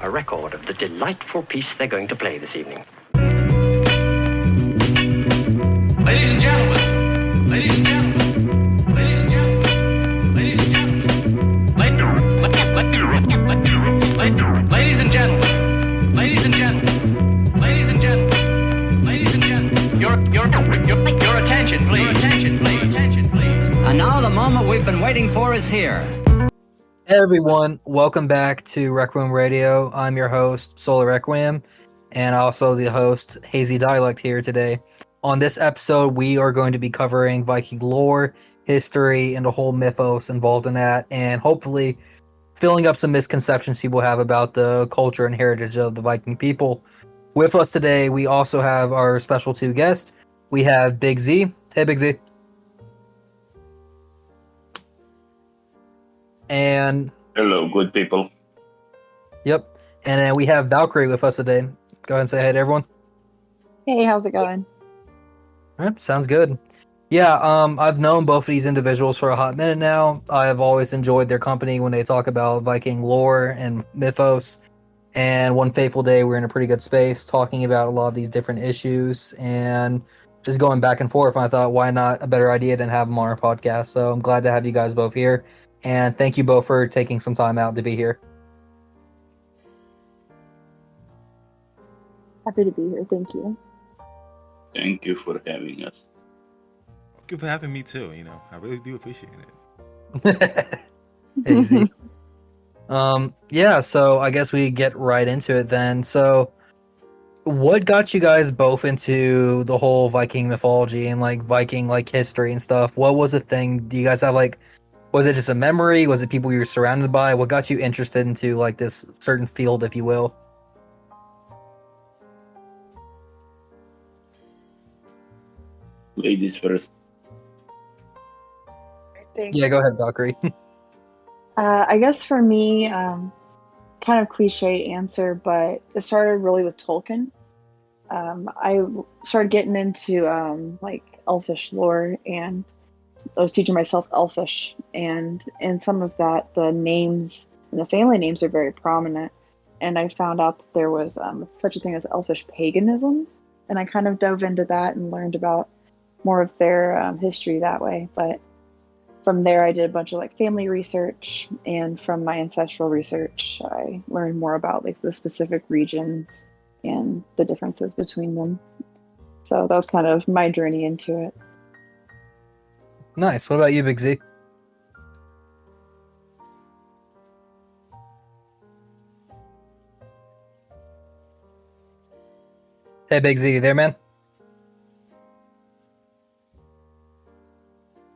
a record of the delightful piece they're going to play this evening. Ladies and gentlemen, ladies and gentlemen, ladies and gentlemen, ladies and gentlemen, ladies and gentlemen, ladies and gentlemen, ladies and gentlemen, ladies and gentlemen, your attention, please, attention, please, attention, please. And now the moment we've been waiting for is here. Hey everyone, welcome back to Requiem Radio. I'm your host, Solar Requiem, and also the host, Hazy Dialect, here today. On this episode, we are going to be covering Viking lore, history, and the whole mythos involved in that, and hopefully filling up some misconceptions people have about the culture and heritage of the Viking people. With us today, we also have our special two guests. We have Big Z. Hey, Big Z. And hello, good people. Yep. And then we have Valkyrie with us today. Go ahead and say hi to everyone. Hey, how's it going? All right, sounds good. Yeah, I've known both of these individuals for a hot minute now. I've always enjoyed their company when they talk about Viking lore and mythos. And one fateful day, we're in a pretty good space talking about a lot of these different issues and just going back and forth. And I thought, why not a better idea than have them on our podcast? So I'm glad to have you guys both here. And thank you both for taking some time out to be here. Happy to be here. Thank you. Thank you for having us. Thank you for having me too. You know, I really do appreciate it. Easy. Yeah, so I guess we get right into it then. So what got you guys both into the whole Viking mythology and like Viking like history and stuff? What was the thing? Do you guys have like, was it just a memory? Was it people you were surrounded by? What got you interested into like this certain field, if you will? Ladies first. Yeah, go ahead, Valkyrie. I guess for me, kind of cliche answer, but it started really with Tolkien. I started getting into like elfish lore, and I was teaching myself elfish, and in some of that, the names and the family names are very prominent. And I found out that there was such a thing as elfish paganism, and I kind of dove into that and learned about more of their history that way. But from there, I did a bunch of like family research, and from my ancestral research, I learned more about like the specific regions and the differences between them. So that was kind of my journey into it. Nice. What about you, Big Z? Hey, Big Z, you there, man?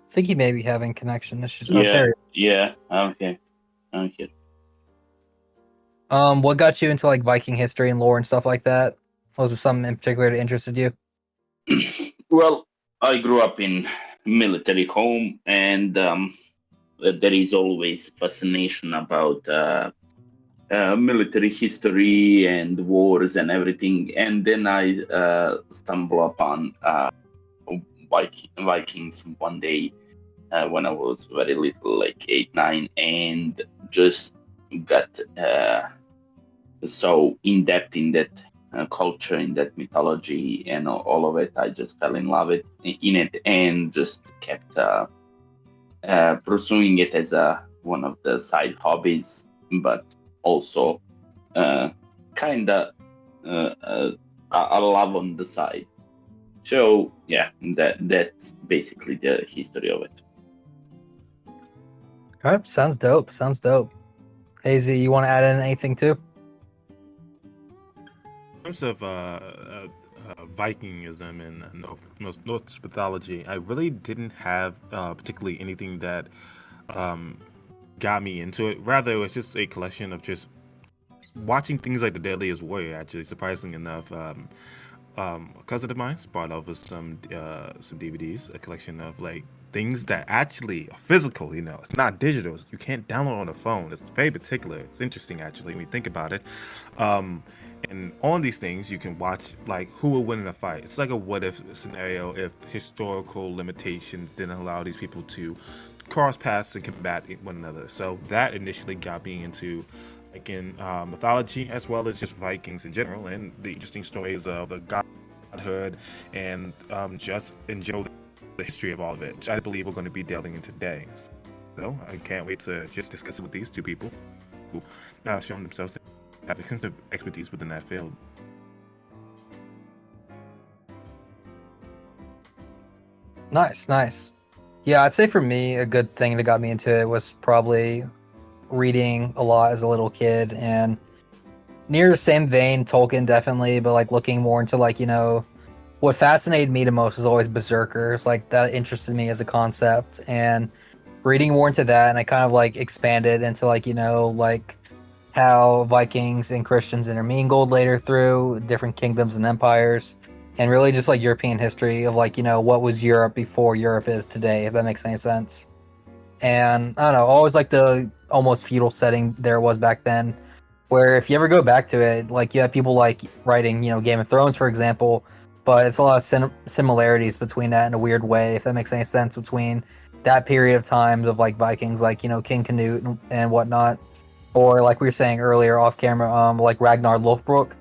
I think he may be having connection issues. Oh, there he is. Okay. What got you into like Viking history and lore and stuff like that? Was it something in particular that interested you? Well, I grew up in military home, and there is always fascination about military history and wars and everything. And then I stumbled upon Vikings one day when I was very little, like 8, 9, and just got so in depth in that culture, in that mythology, and all of it. I just fell in love in it, and just kept pursuing it as one of the side hobbies, but also kind of a love on the side. So yeah, that's basically the history of it. All right, sounds dope. Hazy, you want to add in anything too? In terms of Vikingism and Norse mythology, I really didn't have particularly anything that got me into it. Rather, it was just a collection of just watching things like The Deadliest Warrior. Actually, surprisingly enough, a cousin of mine brought over some DVDs, a collection of like things that actually are physical. You know, it's not digital. You can't download on a phone. It's very particular. It's interesting actually when you think about it. And on these things, you can watch like who will win in a fight. It's like a what if scenario if historical limitations didn't allow these people to cross paths and combat one another. So that initially got me into Viking mythology, as well as just Vikings in general, and the interesting stories of the godhood and just in general the history of all of it, which I believe we're going to be delving into today. So I can't wait to just discuss it with these two people who have shown themselves to have extensive expertise within that field. Nice. Yeah, I'd say for me, a good thing that got me into it was probably reading a lot as a little kid, and near the same vein, Tolkien definitely, but like looking more into like, what fascinated me the most was always berserkers. Like that interested me as a concept, and reading more into that, and I kind of like expanded into like, like how Vikings and Christians intermingled later through different kingdoms and empires, and really just like European history of like, what was Europe before Europe is today, if that makes any sense. And I don't know, always like the almost feudal setting there was back then, where if you ever go back to it, like you have people like writing, Game of Thrones, for example, but it's a lot of similarities between that in a weird way, if that makes any sense, between that period of time of like Vikings, like, King Canute and whatnot, or like we were saying earlier off camera, like Ragnar Lothbrok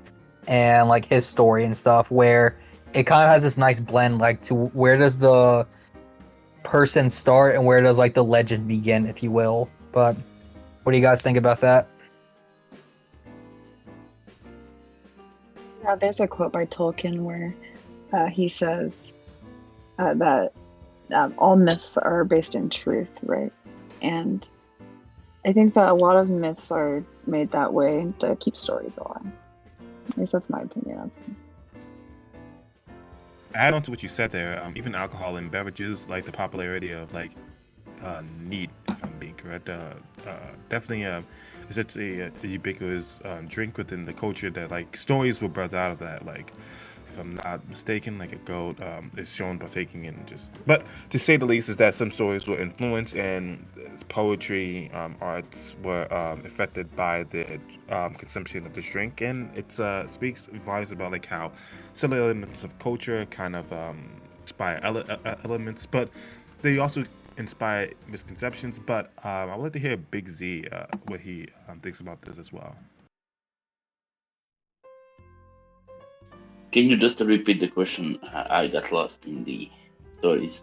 and like his story and stuff, where it kind of has this nice blend, like to where does the person start and where does like the legend begin, if you will. But what do you guys think about that? Yeah, there's a quote by Tolkien where he says that all myths are based in truth, right? And I think that a lot of myths are made that way to keep stories alive. At least that's my opinion on things. Add on to what you said there, even alcohol and beverages, like the popularity of like neat, if I'm being correct, definitely it's just a ubiquitous drink within the culture that like stories were birthed out of that. Like, if I'm not mistaken, like a goat is shown partaking in just. But to say the least is that some stories were influenced, and poetry, arts were affected by the consumption of this drink, and it speaks volumes about like how silly elements of culture kind of inspire elements, but they also inspire misconceptions. But I would like to hear Big Z what he thinks about this as well. Can you just repeat the question? I got lost in the stories.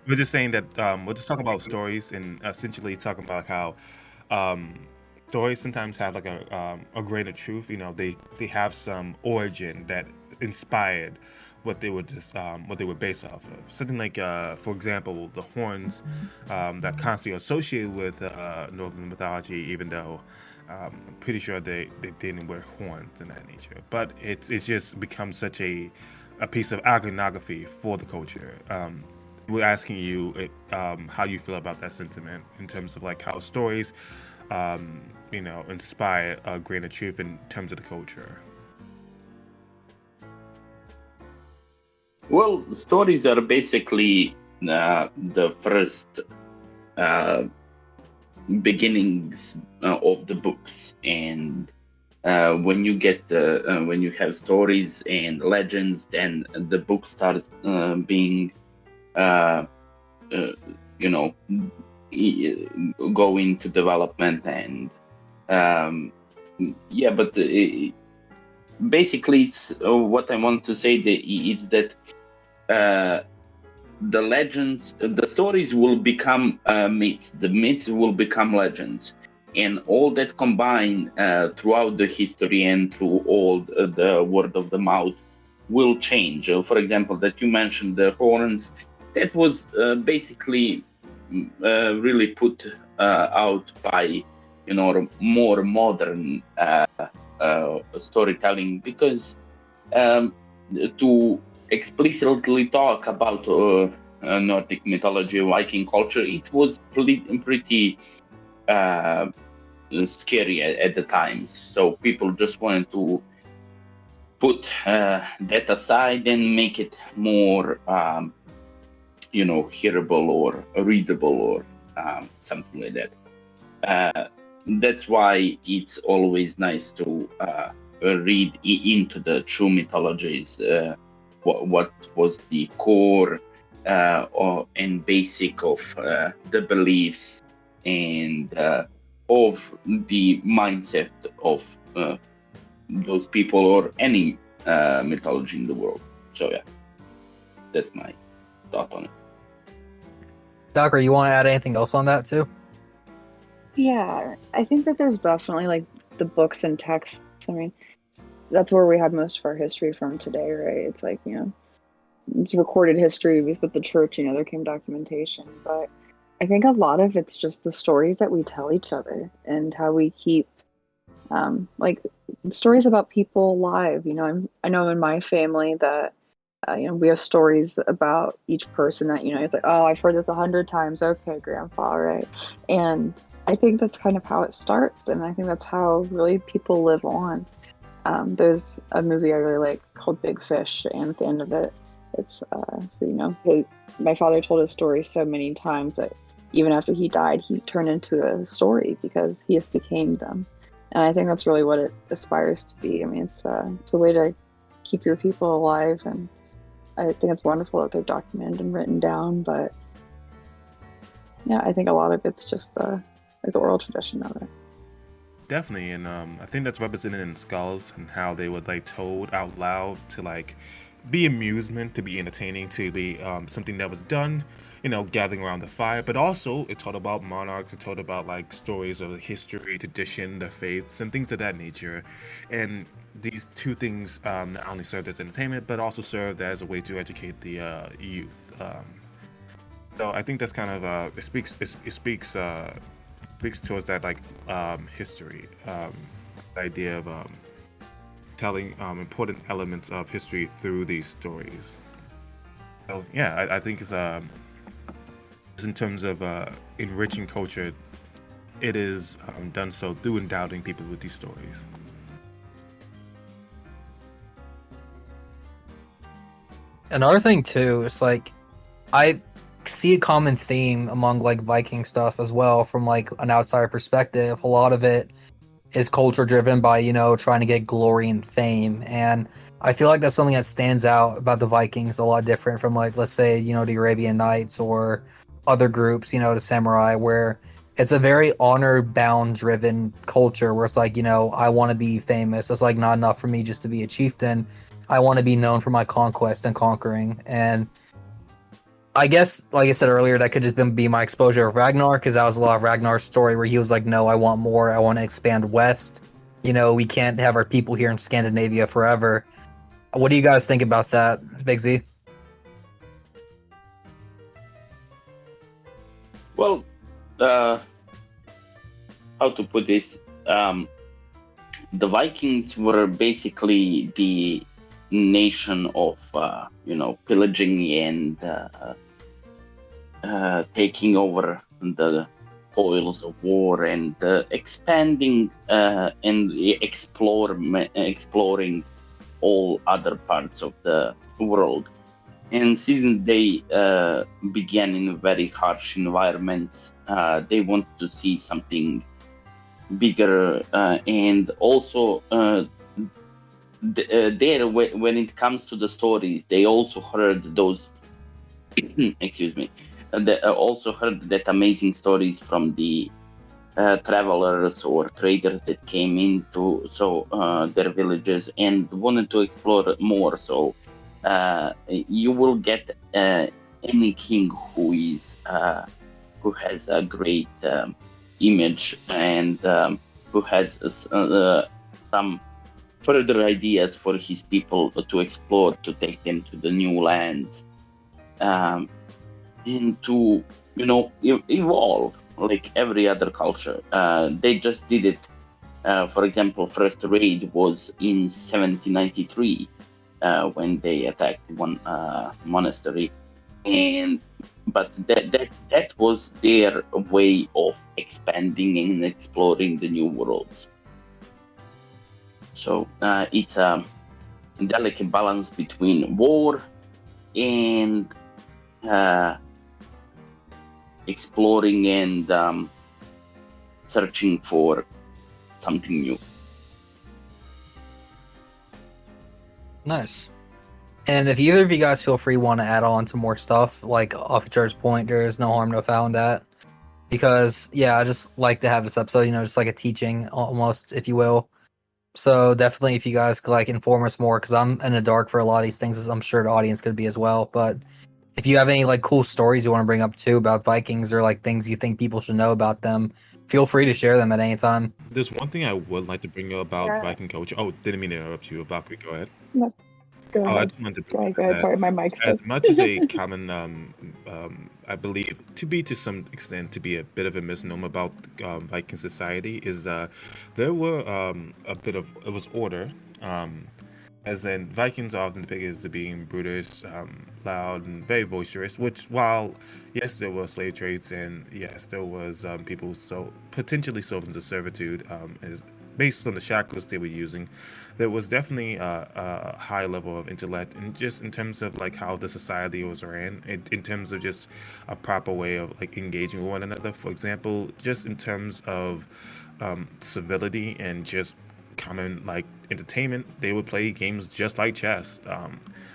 We're just saying that we're just talking about stories and essentially talking about how stories sometimes have like a grain of truth. They have some origin that inspired what they were based off of. Something like, for example, the horns that constantly associated with Northern mythology, even though I'm pretty sure they didn't wear horns in that nature. But it's just become such a piece of iconography for the culture. We're asking you how you feel about that sentiment in terms of like how stories, inspire a grain of truth in terms of the culture. Well, stories are basically the first beginnings of the books, and when you have stories and legends, then the book starts being go into development, and but basically it's what I want to say is that the legends, the stories will become myths, the myths will become legends, and all that combined throughout the history and through all the word of the mouth will change. For example, that you mentioned the horns, that was basically really put out by more modern storytelling, because to explicitly talk about Nordic mythology, Viking culture, it was pretty scary at the times. So people just wanted to put that aside and make it more, hearable or readable or something like that. That's why it's always nice to read into the true mythologies. What was the core and basic of the beliefs and of the mindset of those people or any mythology in the world. So yeah, that's my thought on it. Docker, you want to add anything else on that too? Yeah, I think that there's definitely like the books and texts. I mean, that's where we have most of our history from today, right? It's like, it's recorded history with the church, there came documentation. But I think a lot of it's just the stories that we tell each other and how we keep like stories about people alive. I know in my family that we have stories about each person that it's like, oh, I've heard this 100 times. Okay, grandpa, right? And I think that's kind of how it starts, and I think that's how really people live on. There's a movie I really like called Big Fish, and at the end of it, it's my father told his story so many times that even after he died, he turned into a story because he just became them. And I think that's really what it aspires to be. I mean, it's a way to keep your people alive, and I think it's wonderful that they're documented and written down. But yeah, I think a lot of it's just the oral tradition of it. Definitely, and I think that's represented in skulls and how they were like told out loud to like be amusement, to be entertaining, to be something that was done, gathering around the fire. But also, it taught about monarchs. It taught about like stories of the history, tradition, the faiths, and things of that nature. And these two things not only served as entertainment, but also served as a way to educate the youth. So I think that's kind of it speaks towards that like history, the idea of telling important elements of history through these stories. So yeah, I think it's in terms of enriching culture, it is done so through endowing people with these stories. Another thing too, it's like I see a common theme among like Viking stuff as well from like an outsider perspective. A lot of it is culture driven by, trying to get glory and fame. And I feel like that's something that stands out about the Vikings a lot different from like, let's say, the Arabian Nights or other groups, the samurai, where it's a very honor bound driven culture where it's like, I want to be famous. It's like not enough for me just to be a chieftain. I want to be known for my conquest and conquering. And I guess, like I said earlier, that could just be my exposure of Ragnar, because that was a lot of Ragnar's story where he was like, no, I want more. I want to expand west. We can't have our people here in Scandinavia forever. What do you guys think about that, Big Z? Well, how to put this? The Vikings were basically the nation of pillaging and taking over the spoils of war and expanding and exploring all other parts of the world. And since they began in very harsh environments, they want to see something bigger, and also there, when it comes to the stories, they also heard those excuse me, they also heard that amazing stories from the travelers or traders that came into their villages and wanted to explore more. So you will get any king who has a great image and who has some further ideas for his people to explore, to take them to the new lands, and to evolve like every other culture. They just did it. For example, first raid was in 1793 when they attacked one monastery, but that was their way of expanding and exploring the new worlds. So it's a delicate balance between war and exploring and searching for something new. Nice. And if either of you guys feel free want to add on to more stuff, like off each other's point, there is no harm, no foul in that. because I just like to have this episode, just like a teaching almost, if you will. So definitely, if you guys could like inform us more, because I'm in the dark for a lot of these things, as I'm sure the audience could be as well. But if you have any like cool stories you want to bring up too about Vikings, or like things you think people should know about them, feel free to share them at any time. There's one thing I would like to bring up about Yeah. Viking culture. Oh, didn't mean to interrupt you. Valkyrie, go ahead. No, go Oh, I ahead. just wanted to Go bring ahead. Go up ahead. that Sorry, my mic's as stuck. much as a common, I believe, to some extent, to be a bit of a misnomer about Viking society is there were it was order. Um, as in, Vikings are often depicted as being brutish, loud, and very boisterous. Which, while yes, there were slave trades, and yes, there was people potentially sold into servitude, as based on the shackles they were using, there was definitely a high level of intellect, and just in terms of like how the society was ran, in terms of just a proper way of like engaging with one another. For example, just in terms of civility and just common like entertainment, they would play games just like chess.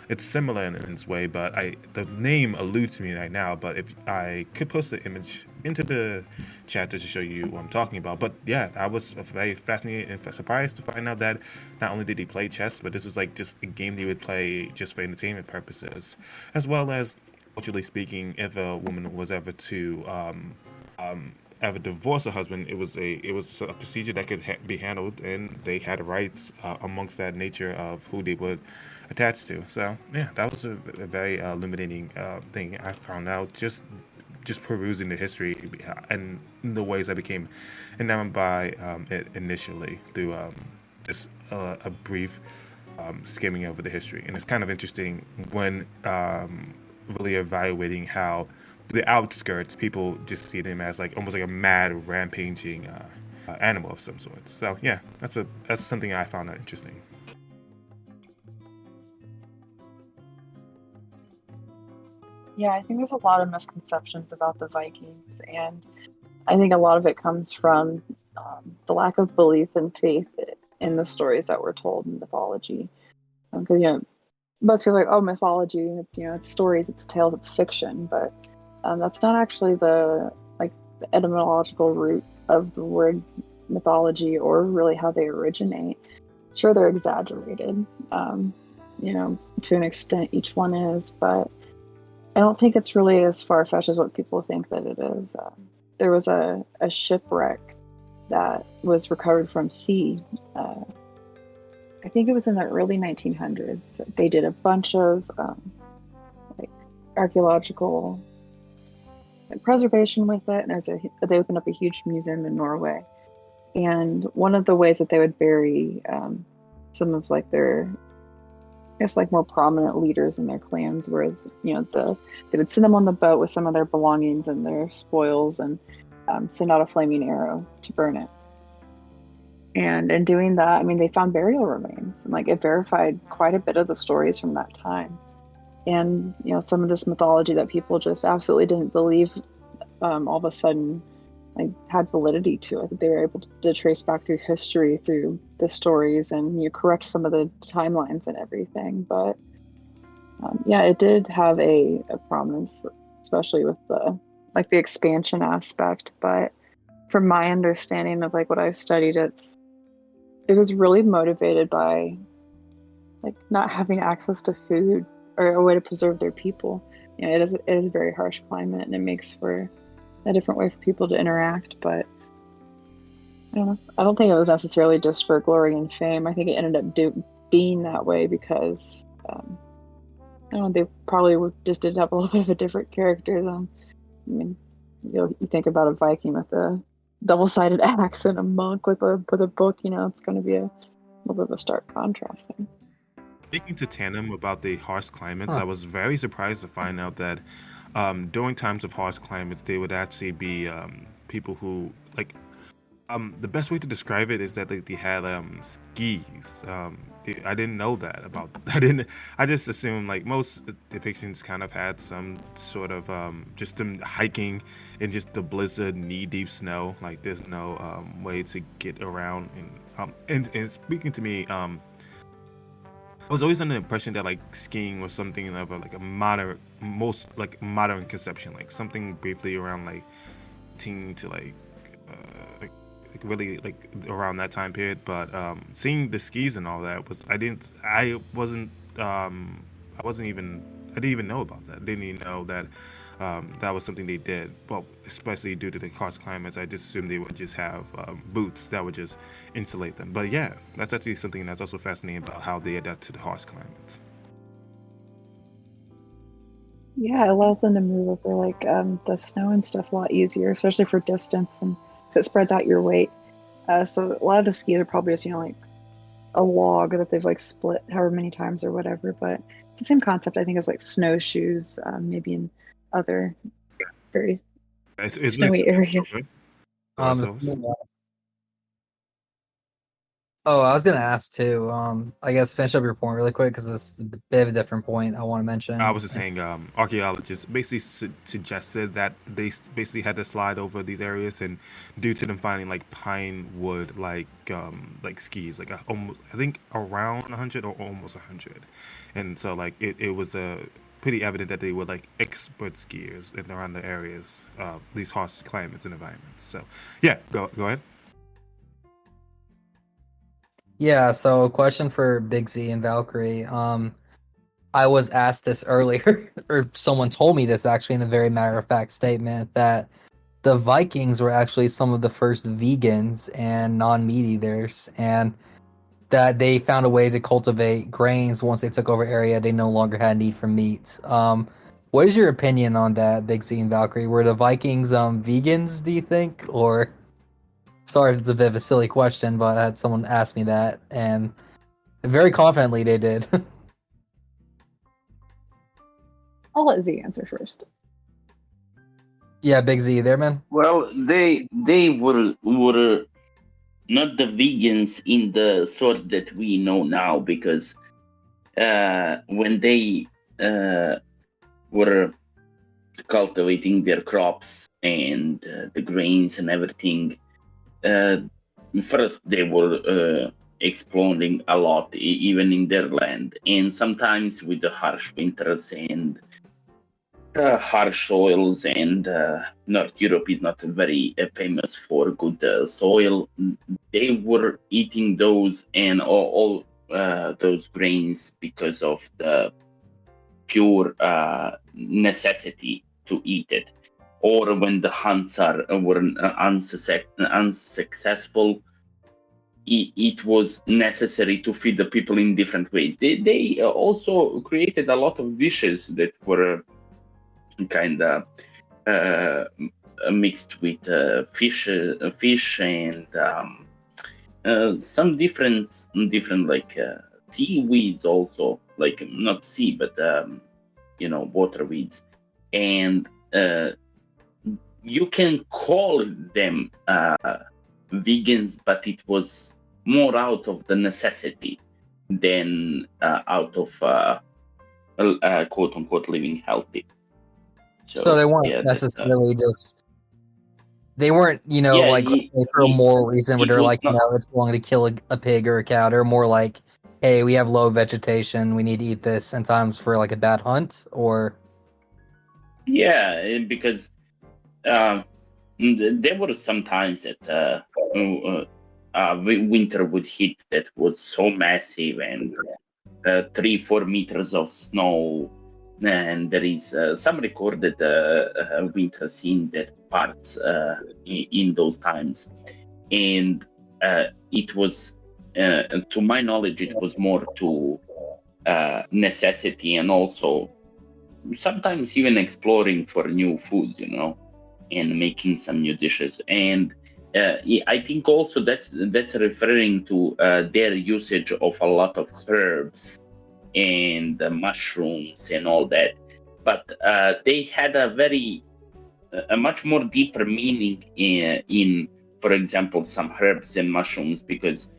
It's similar in its way, but the name eludes me right now. But if I could post the image into the chat just to show you what I'm talking about. But yeah, I was very fascinated and surprised to find out that not only did he play chess, but this was like just a game they would play just for entertainment purposes, as well as culturally speaking, if a woman was ever to ever divorce a husband, it was a procedure that could be handled, and they had rights amongst that nature of who they would attach to. So yeah, that was a very illuminating thing I found out just perusing the history and the ways I became enamored by it initially through just a brief skimming over the history. And it's kind of interesting when really evaluating how the outskirts, people just see them as like almost like a mad rampaging animal of some sort. So yeah, that's something I found out interesting. Yeah, I think there's a lot of misconceptions about the Vikings, and I think a lot of it comes from the lack of belief and faith in the stories that were told in mythology. Because most people are like, oh, mythology, it's stories, it's tales, it's fiction, but that's not actually the etymological root of the word mythology, or really how they originate. Sure, they're exaggerated, to an extent, each one is, but I don't think it's really as far-fetched as what people think that it is. There was a shipwreck that was recovered from sea. I think it was in the early 1900s. They did a bunch of archaeological preservation with it, and they opened up a huge museum in Norway. And one of the ways that they would bury some of their, I guess, more prominent leaders in their clans, whereas they would send them on the boat with some of their belongings and their spoils, and send out a flaming arrow to burn it. And in doing that, I mean, they found burial remains, and it verified quite a bit of the stories from that time. And some of this mythology that people just absolutely didn't believe, all of a sudden had validity to it. They were able to trace back through history, through the stories, and correct some of the timelines and everything. But it did have a prominence, especially with the expansion aspect. But from my understanding of what I've studied, it was really motivated by not having access to food or a way to preserve their people. It is a very harsh climate, and it makes for a different way for people to interact. But I don't know. I don't think it was necessarily just for glory and fame. I think it ended up being that way because I don't know. They probably just did have a little bit of a different character than. I mean, you think about a Viking with a double-sided axe and a monk with a book. It's going to be a little bit of a stark contrast there. Speaking to Tandem about the harsh climates, I was very surprised to find out that during times of harsh climates, they would actually be people who the best way to describe it is that they had skis. I didn't know that about. I just assumed most depictions kind of had some sort of just them hiking in just the blizzard, knee-deep snow. There's no way to get around. And speaking to me, I was always under the impression that skiing was something of a modern conception, something briefly around 18 to really like around that time period. But seeing the skis and all that I didn't even know about that. I didn't even know that that was something they did. Well, especially due to the harsh climates, I just assumed they would just have boots that would just insulate them. But yeah, that's actually something that's also fascinating about how they adapt to the harsh climates. Yeah, it allows them to move over like the snow and stuff a lot easier, especially for distance, and 'cause it spreads out your weight. So a lot of the skis are probably just like a log that they've like split however many times or whatever. But it's the same concept, I think, as like snowshoes, maybe in other very snowy areas. Okay. Um, Oh, I was gonna ask too. I guess finish up your point really quick because it's a bit of a different point I want to mention. I was just saying, archaeologists basically suggested that they basically had to slide over these areas, and due to them finding like pine wood, like skis, like almost I think around 100 or almost 100, and so like it was pretty evident that they were like expert skiers in around the areas, these harsh climates and environments. So yeah, go ahead. Yeah, so a question for Big Z and Valkyrie. I was asked this earlier, or someone told me this actually in a very matter-of-fact statement, that the Vikings were actually some of the first vegans and non-meat eaters, and that they found a way to cultivate grains once they took over area they no longer had need for meat. What is your opinion on that, Big Z and Valkyrie? Were the Vikings vegans, do you think? Or... Sorry if it's a bit of a silly question, but I had someone ask me that, and very confidently they did. I'll let Z answer first. Yeah, Big Z, there, man? Well, they were not the vegans in the sort that we know now, because when they were cultivating their crops and the grains and everything, first they were exploring a lot, even in their land, and sometimes with the harsh winters and harsh soils, and North Europe is not very famous for good soil. They were eating those and all those grains because of the pure necessity to eat it. Or when the hunts were unsuccessful, it was necessary to feed the people in different ways. They also created a lot of dishes that were kind of mixed with fish and some different like seaweeds also, like not sea but water weeds, and you can call them vegans, but it was more out of the necessity than out of quote unquote living healthy. So they weren't necessarily just... They weren't, for a moral reason where they're like, it's wrong to kill a pig or a cow. They're more like, hey, we have low vegetation, we need to eat this, and times for like a bad hunt, or... Yeah, because there were some times that winter would hit that was so massive, and 3-4 meters of snow, and there is some recorded winters in that parts in those times, and it was, to my knowledge, it was more to necessity, and also sometimes even exploring for new food, and making some new dishes. And I think also that's referring to their usage of a lot of herbs and mushrooms and all that. But they had a much more deeper meaning in, for example, some herbs and mushrooms, because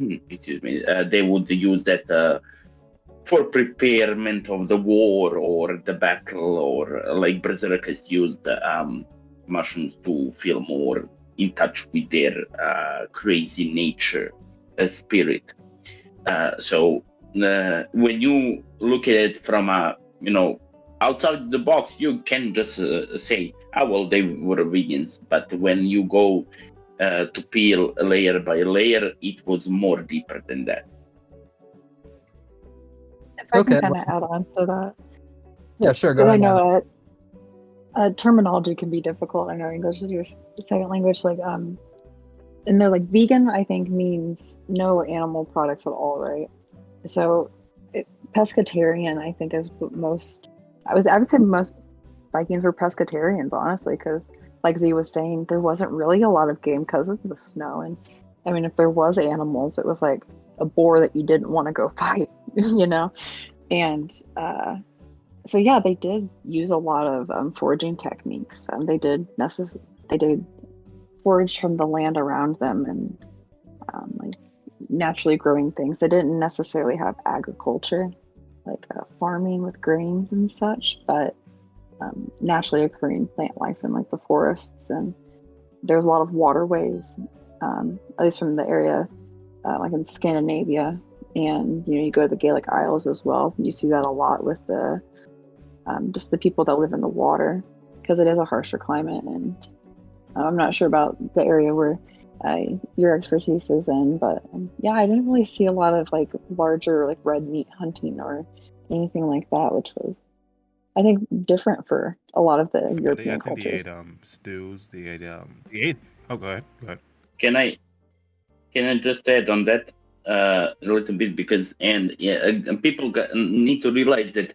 excuse me, they would use that for preparement of the war or the battle, or like berserkers used mushrooms to feel more in touch with their crazy nature spirit. So when you look at it from a outside the box, you can just say, well, they were vegans. But when you go to peel layer by layer, it was more deeper than that. If I Okay. can kind of add on to that. Yeah, sure. Go I ahead. Matt. know terminology can be difficult. I know English is your second language. And they're like vegan, I think means no animal products at all, right? So pescatarian, I think, is what most. I would say most Vikings were pescatarians, honestly, because like Z was saying, there wasn't really a lot of game because of the snow. And I mean, if there was animals, it was like a boar that you didn't want to go fight, you know? And so yeah, they did use a lot of foraging techniques. They did forage from the land around them and like naturally growing things. They didn't necessarily have agriculture, like farming with grains and such, but naturally occurring plant life in like the forests. And there's a lot of waterways, at least from the area, like in Scandinavia. And you go to the Gaelic Isles as well. You see that a lot with the just the people that live in the water, because it is a harsher climate. And I'm not sure about the area where your expertise is in, but yeah, I didn't really see a lot of like larger like red meat hunting or anything like that, which was, I think, different for a lot of the European cultures. They ate stews. They ate. Oh, go ahead. Can I just add on that a little bit, because people need to realize that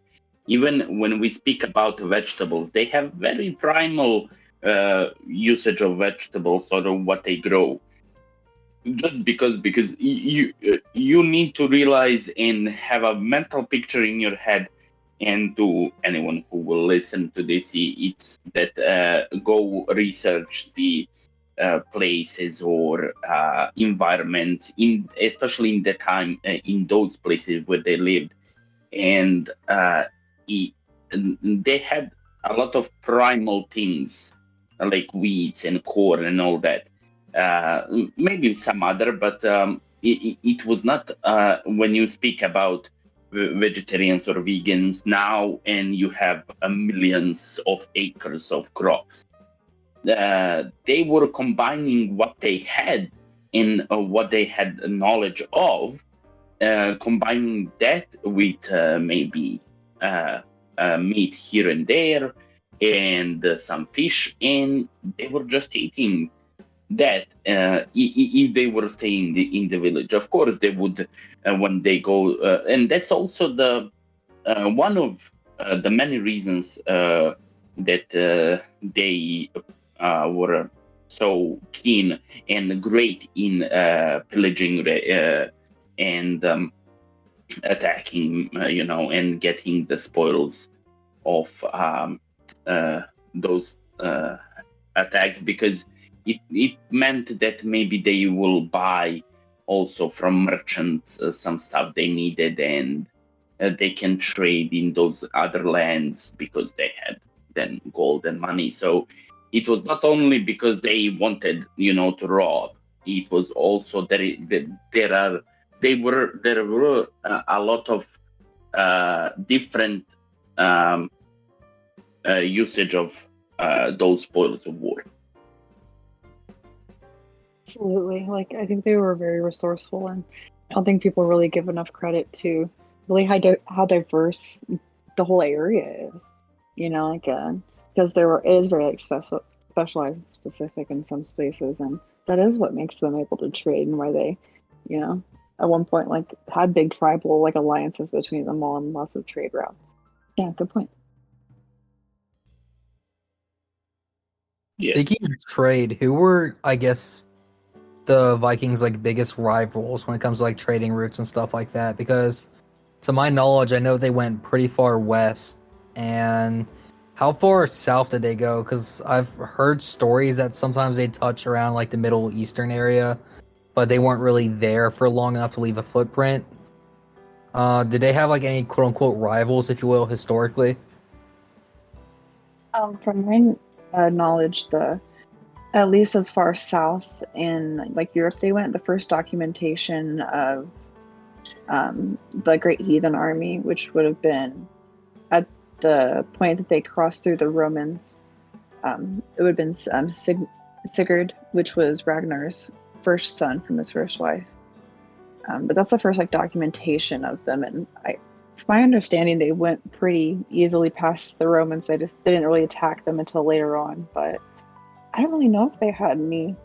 even when we speak about vegetables, they have very primal usage of vegetables or what they grow. Just because you need to realize and have a mental picture in your head, and to anyone who will listen to this, it's that go research the places or environments especially in the time in those places where they lived, and they had a lot of primal things like weeds and corn and all that. Maybe some other, but it was not when you speak about vegetarians or vegans now and you have millions of acres of crops. They were combining what they had in what they had knowledge of, combining that with maybe meat here and there and some fish, and they were just eating that if they were staying in the village. Of course they would when they go and that's also the one of the many reasons that they were so keen and great in pillaging and attacking, and getting the spoils of those attacks, because it meant that maybe they will buy also from merchants some stuff they needed, and they can trade in those other lands because they had then gold and money. So it was not only because they wanted, to rob. It was also there were a lot of different usage of those spoils of war. Absolutely. Like, I think they were very resourceful, and I don't think people really give enough credit to really how diverse the whole area is. Because it is very like specialized and specific in some spaces, and that is what makes them able to trade, and why they, at one point like had big tribal like alliances between them all and lots of trade routes. Yeah, good point. Yeah. Speaking of trade, who were, I guess, the Vikings' like biggest rivals when it comes to like trading routes and stuff like that? Because to my knowledge, I know they went pretty far west. And how far south did they go? Because I've heard stories that sometimes they touch around like the Middle Eastern area, but they weren't really there for long enough to leave a footprint. Did they have like any quote unquote rivals, if you will, historically? From my knowledge, at least as far south in like Europe they went, the first documentation of the Great Heathen Army, which would have been the point that they crossed through the Romans, it would have been Sigurd, which was Ragnar's first son from his first wife. But that's the first like documentation of them, and from my understanding, they went pretty easily past the Romans. They didn't really attack them until later on. But I don't really know if they had any,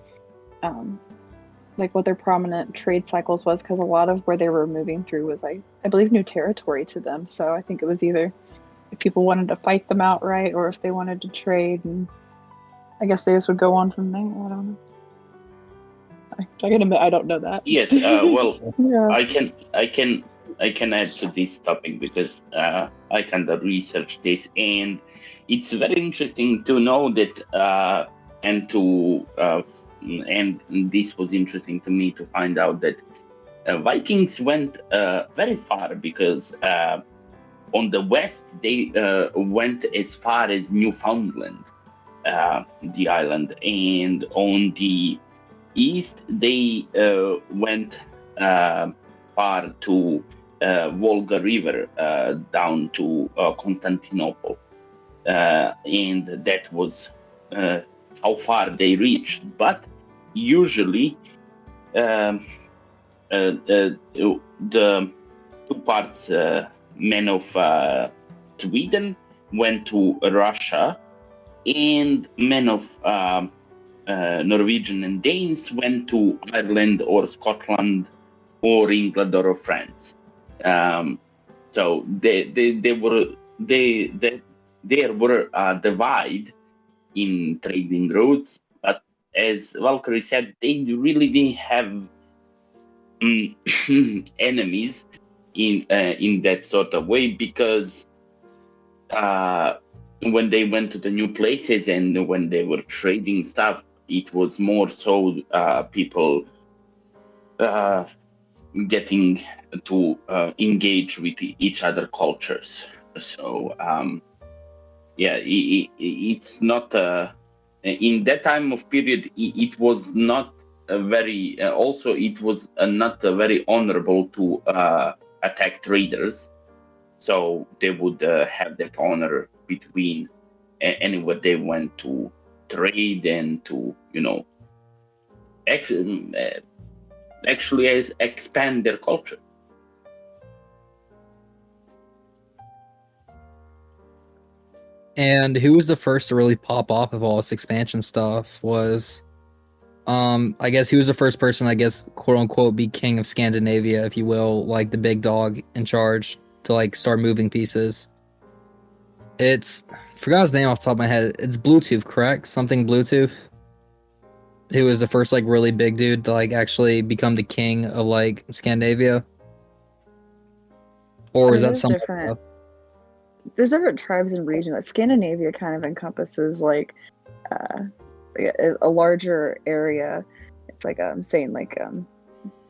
like what their prominent trade cycles was, because a lot of where they were moving through was I believe new territory to them. So I think it was either if people wanted to fight them outright or if they wanted to trade, and I guess they just would go on from there. I don't know. I can admit I don't know that. Yes, well, Yeah. I can add to this topic because I kind of researched this, and it's very interesting to know that, and this was interesting to me to find out that Vikings went very far, because on the west they went as far as Newfoundland, the island, and on the east they went far to Volga River, down to Constantinople, and that was how far they reached. But usually the two parts, men of Sweden went to Russia, and men of Norwegian and Danes went to Ireland or Scotland or England or France. So there were a divide in trading routes, but as Valkyrie said, they really didn't have enemies in that sort of way, because when they went to the new places and when they were trading stuff, it was more so people getting to engage with each other cultures. So it's not in that time of period. It was not a very also it was not very honorable to attack traders. So they would have that honor between anywhere they went to trade and to, actually expand their culture. And who was the first to really pop off of all this expansion stuff? Was I guess he was the first person, I guess, quote unquote, be king of Scandinavia, if you will, like the big dog in charge to like start moving pieces. It's forgot his name off the top of my head. It's Bluetooth, correct? Something Bluetooth. Who was the first like really big dude to like actually become the king of like Scandinavia? Or is that something different? There's different tribes and regions. Like Scandinavia kind of encompasses like a larger area. It's like I'm saying like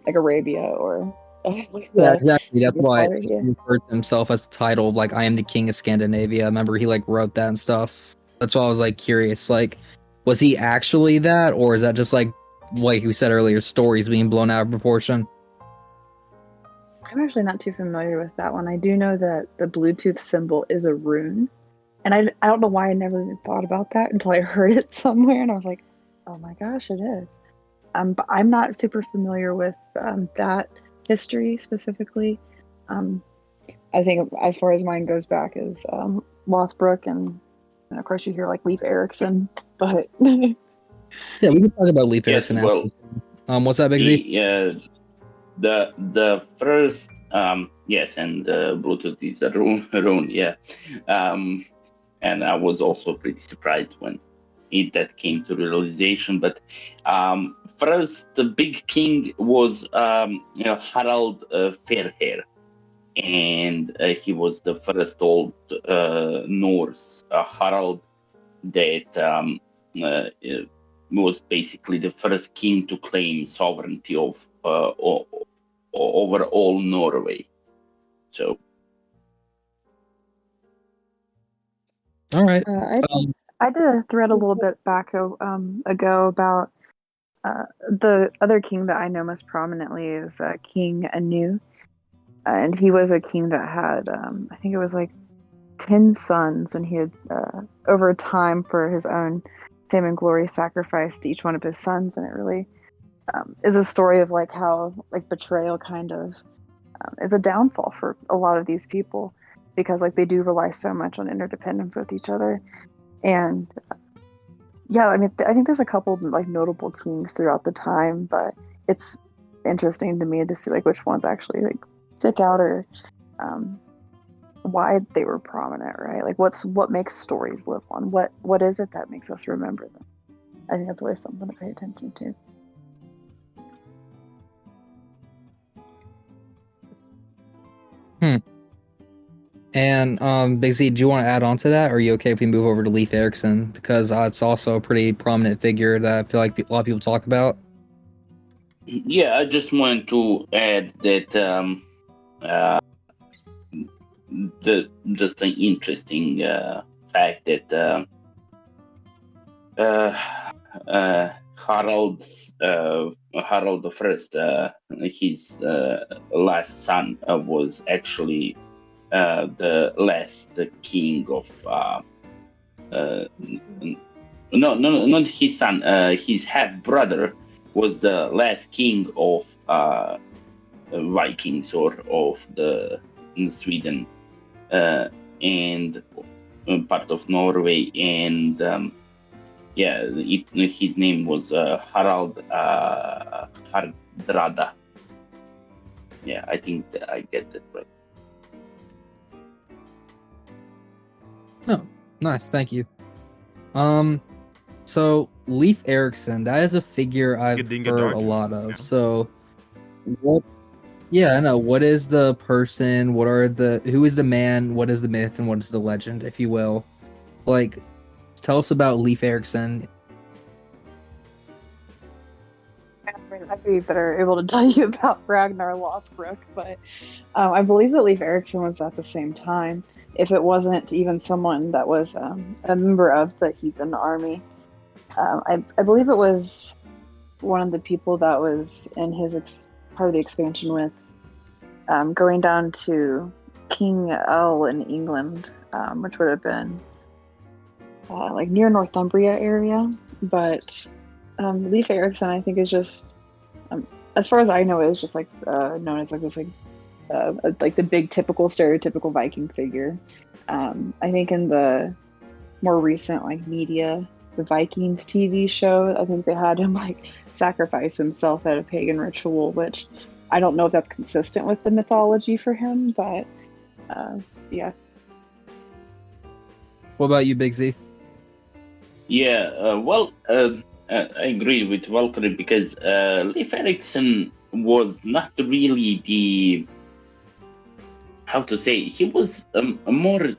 Arabia or yeah, exactly. That's why part, he referred to himself as the title of like I am the king of Scandinavia. I remember he like wrote that and stuff. That's why I was like curious. Like, was he actually that, or is that just like we said earlier, stories being blown out of proportion? I'm actually not too familiar with that one. I do know that the Bluetooth symbol is a rune. And I don't know why I never even thought about that until I heard it somewhere, and I was like, oh my gosh, it is. But I'm not super familiar with that history specifically. I think as far as mine goes back is Lothbrok, and of course you hear like Leif Erikson, but yeah, we can talk about Leif Erikson now. What's that, Big Z? The first yes, and Bluetooth is a rune, yeah. And I was also pretty surprised when that came to realization. But first, the big king was Harald Fairhair, and he was the first old Norse Harald that was basically the first king to claim sovereignty of over all Norway. So. All right. I did a thread a little bit back ago about the other king that I know most prominently is King Anu, and he was a king that had I think it was like 10 sons, and he had, over time, for his own fame and glory, sacrificed each one of his sons. And it really is a story of like how like betrayal kind of is a downfall for a lot of these people, because like they do rely so much on interdependence with each other. And yeah, I mean, I think there's a couple like notable kings throughout the time, but it's interesting to me to see like which ones actually like stick out, or why they were prominent, right? Like what makes stories live on? What is it that makes us remember them? I think that's always something to pay attention to. And Big Z, do you want to add on to that, or are you okay if we move over to Leif Erikson? Because it's also a pretty prominent figure that I feel like a lot of people talk about. Yeah, I just wanted to add that just an interesting fact that Harald the First, his last son, was actually the last king of no, not his son. His half brother was the last king of Vikings, or of the Sweden, and part of Norway, and his name was Harald Hardrada. Yeah, I think that I get that right. Oh, nice, thank you. So Leif Erikson, that is a figure I've heard a lot of. Yeah. So what? Yeah, I know. What is the person? Who is the man? What is the myth, and what is the legend, if you will? Like, tell us about Leif Erikson. I'd be better able to tell you about Ragnar Lothbrok, but I believe that Leif Erikson was at the same time, if it wasn't even someone that was a member of the heathen army. I believe it was one of the people that was in his part of the expansion with going down to King El in England, which would have been like near Northumbria area. But Leif Erikson, I think, is just, as far as I know, is just like known as like this like the big typical stereotypical Viking figure. I think in the more recent like media, the Vikings TV show, I think they had him like sacrifice himself at a pagan ritual, which I don't know if that's consistent with the mythology for him, but yeah. What about you, Big Z? Yeah, I agree with Valkyrie, because Leif Erikson was not really the, how to say, he was a more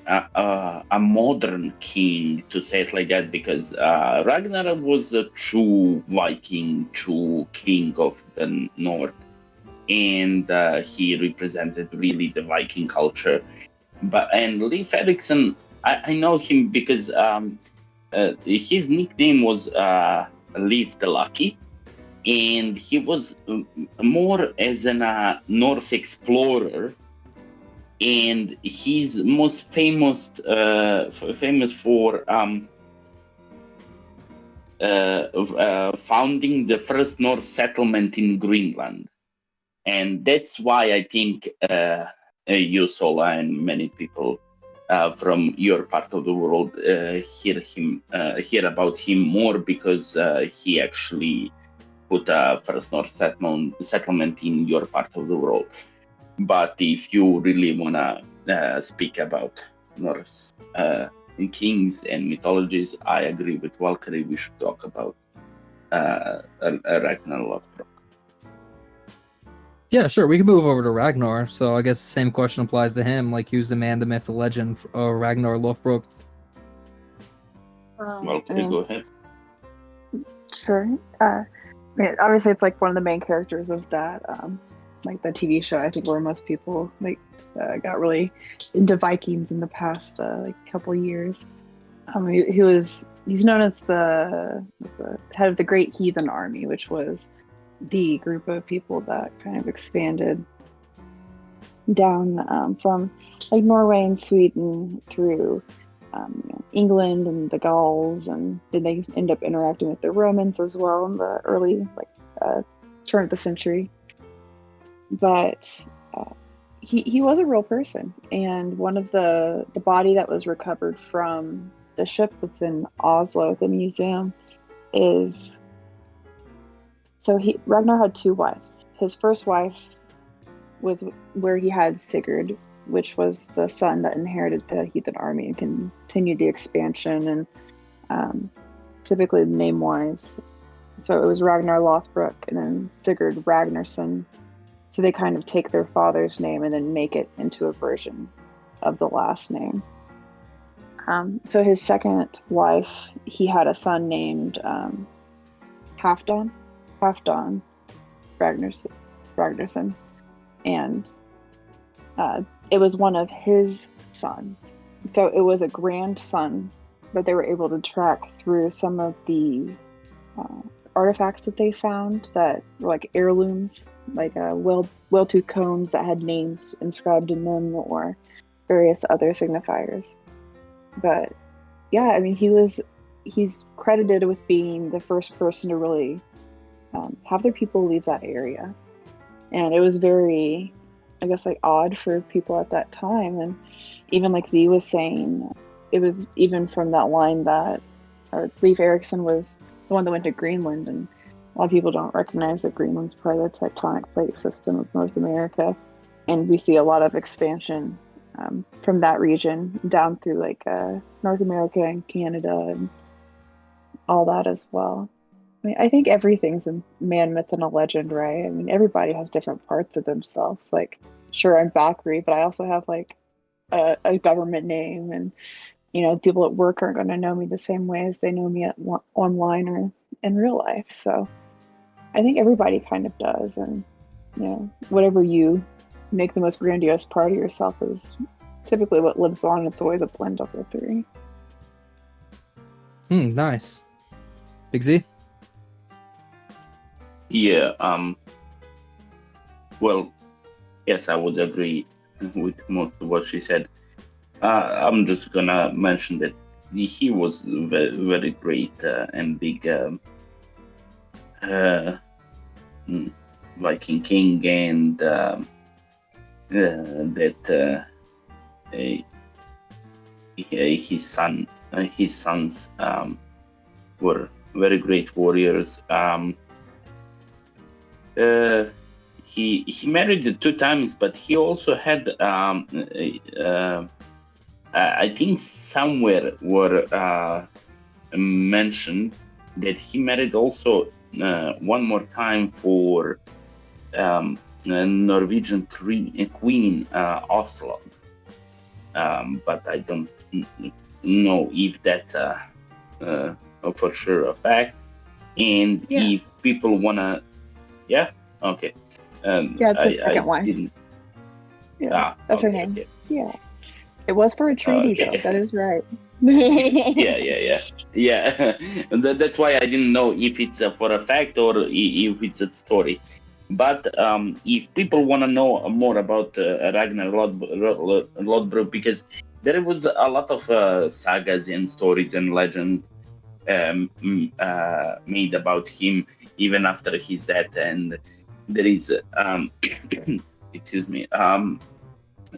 a modern king, to say it like that, because Ragnar was a true Viking, true king of the North, and he represented really the Viking culture. And Leif Erikson, I know him because his nickname was Leif the Lucky, and he was more as a Norse explorer. And he's most famous for founding the first Norse settlement in Greenland, and that's why I think you, Sola, and many people from your part of the world hear about him more, because he actually put a first Norse settlement in your part of the world. But if you really want to speak about Norse kings and mythologies, I agree with Valkyrie. We should talk about Ragnar Lothbrok. Yeah, sure. We can move over to Ragnar. So I guess the same question applies to him. Like, who's the man, the myth, the legend, Ragnar Lothbrok? Valkyrie, go ahead. Sure. Obviously, it's like one of the main characters of that. Like the TV show, I think, where most people like got really into Vikings in the past like couple years. He's known as the head of the Great Heathen Army, which was the group of people that kind of expanded down from like Norway and Sweden through England and the Gauls, and then they end up interacting with the Romans as well in the early turn of the century. But he was a real person, and one of the body that was recovered from the ship that's in Oslo at the museum is, so Ragnar had two wives. His first wife was where he had Sigurd, which was the son that inherited the heathen army and continued the expansion, and typically name-wise. So it was Ragnar Lothbrok and then Sigurd Ragnarsson. So they kind of take their father's name and then make it into a version of the last name. So his second wife, he had a son named Halfdan Ragnarsson, and it was one of his sons. So it was a grandson, but they were able to track through some of the artifacts that they found that were like heirlooms, like whale-tooth combs that had names inscribed in them or various other signifiers. But yeah, I mean, he's credited with being the first person to really have their people leave that area. And it was very, I guess, like odd for people at that time. And even like Z was saying, it was even from that line that Leif Erikson was the one that went to Greenland, and a lot of people don't recognize that Greenland's part of the tectonic plate system of North America. And we see a lot of expansion from that region down through like North America and Canada and all that as well. I mean, I think everything's a man, myth, and a legend, right? I mean, everybody has different parts of themselves. Like, sure, I'm Valkyrie, but I also have like a government name, and you know, people at work aren't going to know me the same way as they know me online or in real life. So I think everybody kind of does, and you know, whatever you make the most grandiose part of yourself is typically what lives on. It's always a blend of the three. Nice. Big Z? Yeah. Well, yes, I would agree with most of what she said. I'm just gonna mention that he was very, very great and big Viking king, and that his sons were very great warriors. He married 2 times, but he also had I think somewhere were mentioned that he married also one more time for Norwegian queen Oslo, but I don't know if that's for sure a fact. And if people wanna, okay, yeah, it's the second one. That's her name. Okay. Yeah, it was for a treaty, though. That is right. Yeah. That's why I didn't know if it's for a fact or if it's a story. But if people want to know more about Ragnar Lodbrok, because there was a lot of sagas and stories and legend made about him even after his death, and there is excuse me,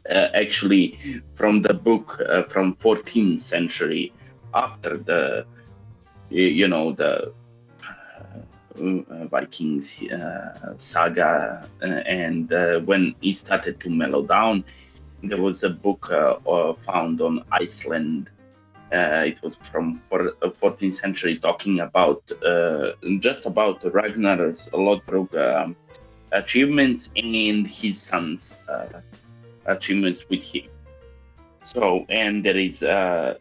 actually from the book from 14th century, after the the Vikings saga, and when he started to mellow down, there was a book found on Iceland. It was from 14th century, talking about just about Ragnar's Lodbrok achievements and his son's achievements with him. So, and there is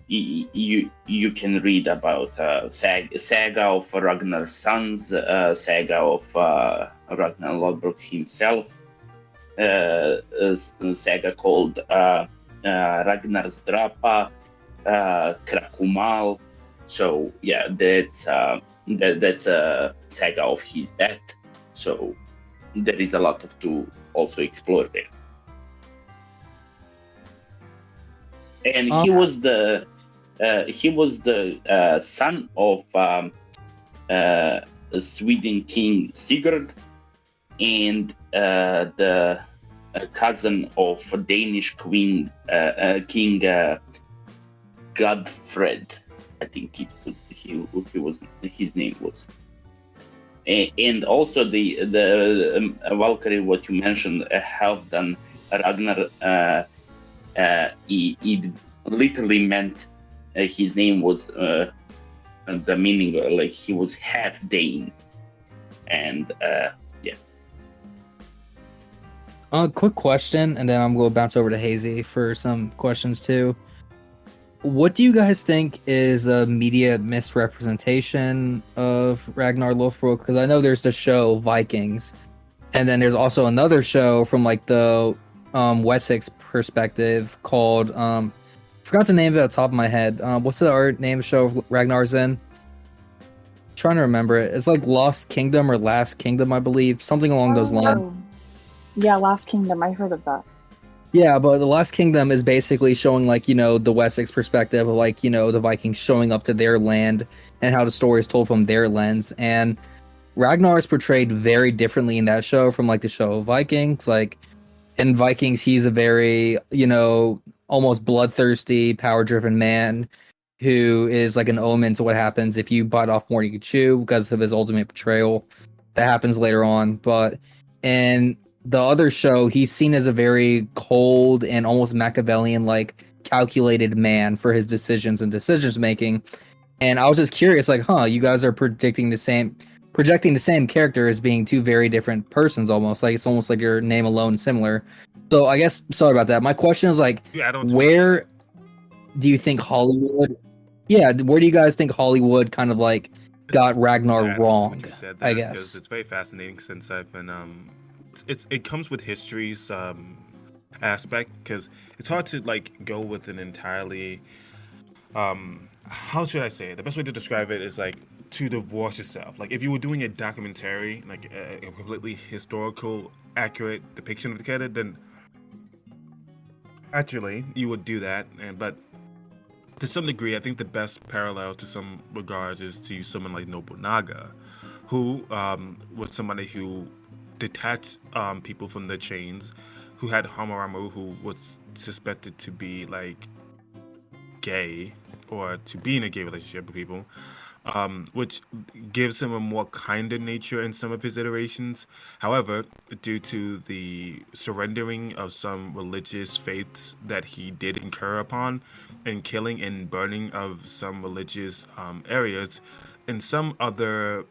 you can read about saga of Ragnar's sons, saga of Ragnar Lodbrok himself, saga called Ragnar's Drapa, Krakumal. So yeah, that's a saga of his death. So there is a lot to also explore there. and he was the son of Sweden King Sigurd and the cousin of Danish Queen King Godfred. I think it was he was his name was. And also the Valkyrie, what you mentioned, Halfdan Ragnar. It literally meant his name was the meaning like he was half Dane, and yeah. Quick question, and then I'm going to bounce over to Hazy for some questions too. What do you guys think is a media misrepresentation of Ragnar Lothbrok? Because I know there's the show Vikings, and then there's also another show from like the Wessex perspective called forgot the name of it at the top of my head. What's the name of the show Ragnar's in? Trying to remember it. It's like Lost Kingdom or Last Kingdom, I believe, something along those lines. Yeah, Last Kingdom. I heard of that. Yeah, but the Last Kingdom is basically showing like, you know, the Wessex perspective of like, you know, the Vikings showing up to their land and how the story is told from their lens. And Ragnar is portrayed very differently in that show from like the show Vikings. Like in Vikings, he's a very, you know, almost bloodthirsty, power-driven man who is like an omen to what happens if you bite off more than you can chew because of his ultimate betrayal. That happens later on. But in the other show, he's seen as a very cold and almost Machiavellian, like calculated man for his decisions and decisions making. And I was just curious, like, you guys are projecting the same character as being two very different persons almost. Like it's almost like your name alone similar. So I guess sorry about that. My question is like, where do you think Hollywood? Yeah, where do you guys think Hollywood kind of like got Ragnar wrong? I guess because it's very fascinating since I've been it comes with history's aspect because it's hard to like go with an entirely how should I say it? The best way to describe it is like to divorce yourself. Like if you were doing a documentary, like a completely historical, accurate depiction of the character, then naturally you would do that. But to some degree, I think the best parallel to some regards is to someone like Nobunaga, who was somebody who detached people from their chains, who had Hamuramu, who was suspected to be like gay or to be in a gay relationship with people, which gives him a more kinder nature in some of his iterations. However, due to the surrendering of some religious faiths that he did incur upon, and killing and burning of some religious areas, in some other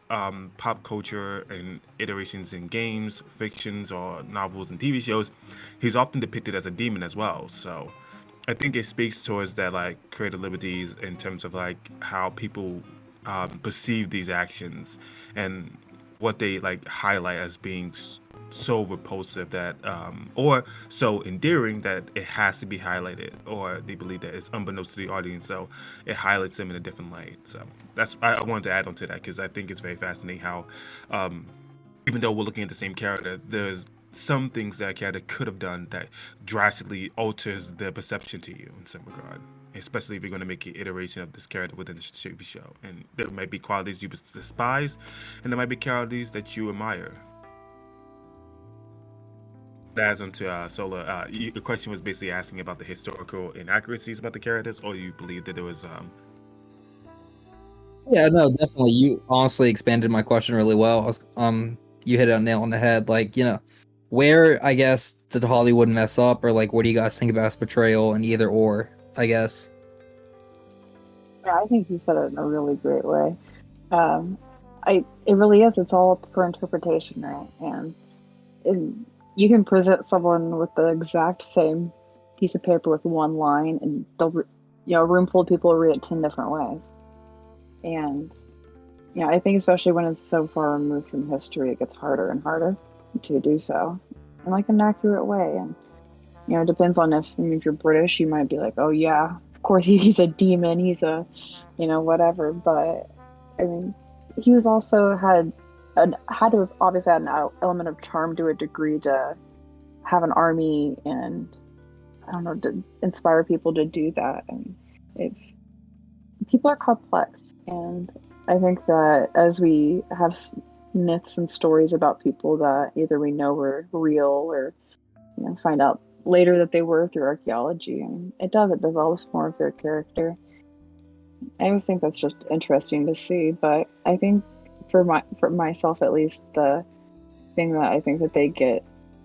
pop culture and iterations in games, fictions, or novels and TV shows, he's often depicted as a demon as well. So I think it speaks towards that like creative liberties in terms of like how people perceive these actions and what they like highlight as being so repulsive that or so endearing that it has to be highlighted, or they believe that it's unbeknownst to the audience, so it highlights them in a different light. So that's I wanted to add on to that because I think it's very fascinating how even though we're looking at the same character, there's some things that character could have done that drastically alters the perception to you in some regard, especially if you're going to make an iteration of this character within the TV show. And there might be qualities you despise, and there might be qualities that you admire. Adds onto Sola. The question was basically asking about the historical inaccuracies about the characters, or you believe that there was Yeah, no, definitely. You honestly expanded my question really well. You hit it on nail on the head. Like, you know, where I guess did Hollywood mess up, or like, what do you guys think about his portrayal in either or? I guess. Yeah, I think you said it in a really great way. It really is. It's all up for interpretation, right? And you can present someone with the exact same piece of paper with one line, and they'll, a room full of people will read it 10 different ways. And I think especially when it's so far removed from history, it gets harder and harder to do so in like an accurate way. And it depends on if you're British, you might be like, oh yeah, of course he's a demon, he's a whatever. But I mean, he was also had to have obviously had an element of charm to a degree to have an army and I don't know, to inspire people to do that. I mean, people are complex, and I think that as we have myths and stories about people that either we know were real or find out later that they were through archaeology, and it develops more of their character. I always think that's just interesting to see, but I think for myself at least, the thing that I think that they get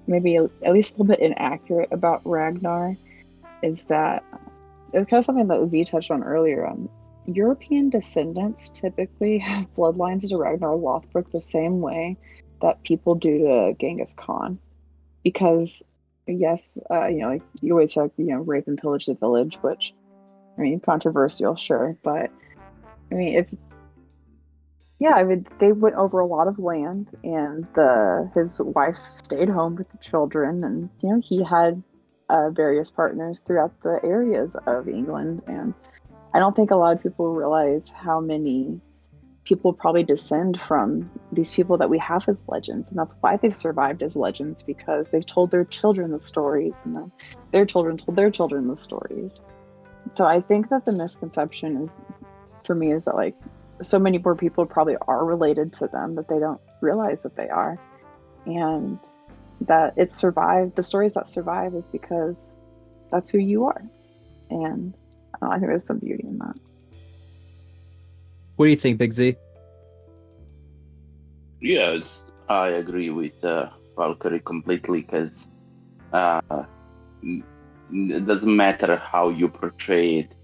maybe at least a little bit inaccurate about Ragnar is that it's kind of something that Z touched on earlier. European descendants typically have bloodlines to Ragnar Lothbrok the same way that people do to Genghis Khan, because yes, you always talk, rape and pillage the village, which, I mean, controversial, sure, but I mean, they went over a lot of land, and his wife stayed home with the children, and he had various partners throughout the areas of England, and I don't think a lot of people realize how many people probably descend from these people that we have as legends, and that's why they've survived as legends, because they've told their children the stories, and then their children told their children the stories. So I think that the misconception for me is that, like, so many more people probably are related to them, but they don't realize that they are, and that it survived. The stories that survive is because that's who you are, and I think there's some beauty in that. What do you think, Big Z? Yes, I agree with Valkyrie completely, because it doesn't matter how you portray it.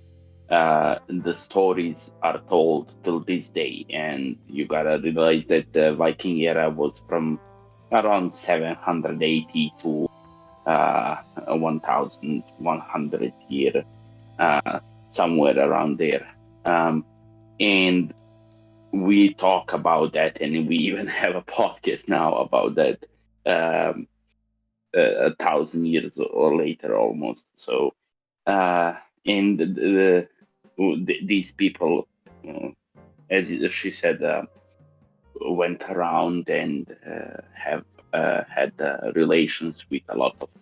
The stories are told till this day, and you gotta realize that the Viking era was from around 780 to 1100 year, somewhere around there. And we talk about that, and we even have a podcast now about that, 1,000 years or later almost. So, and these people, as she said, went around and have had relations with a lot of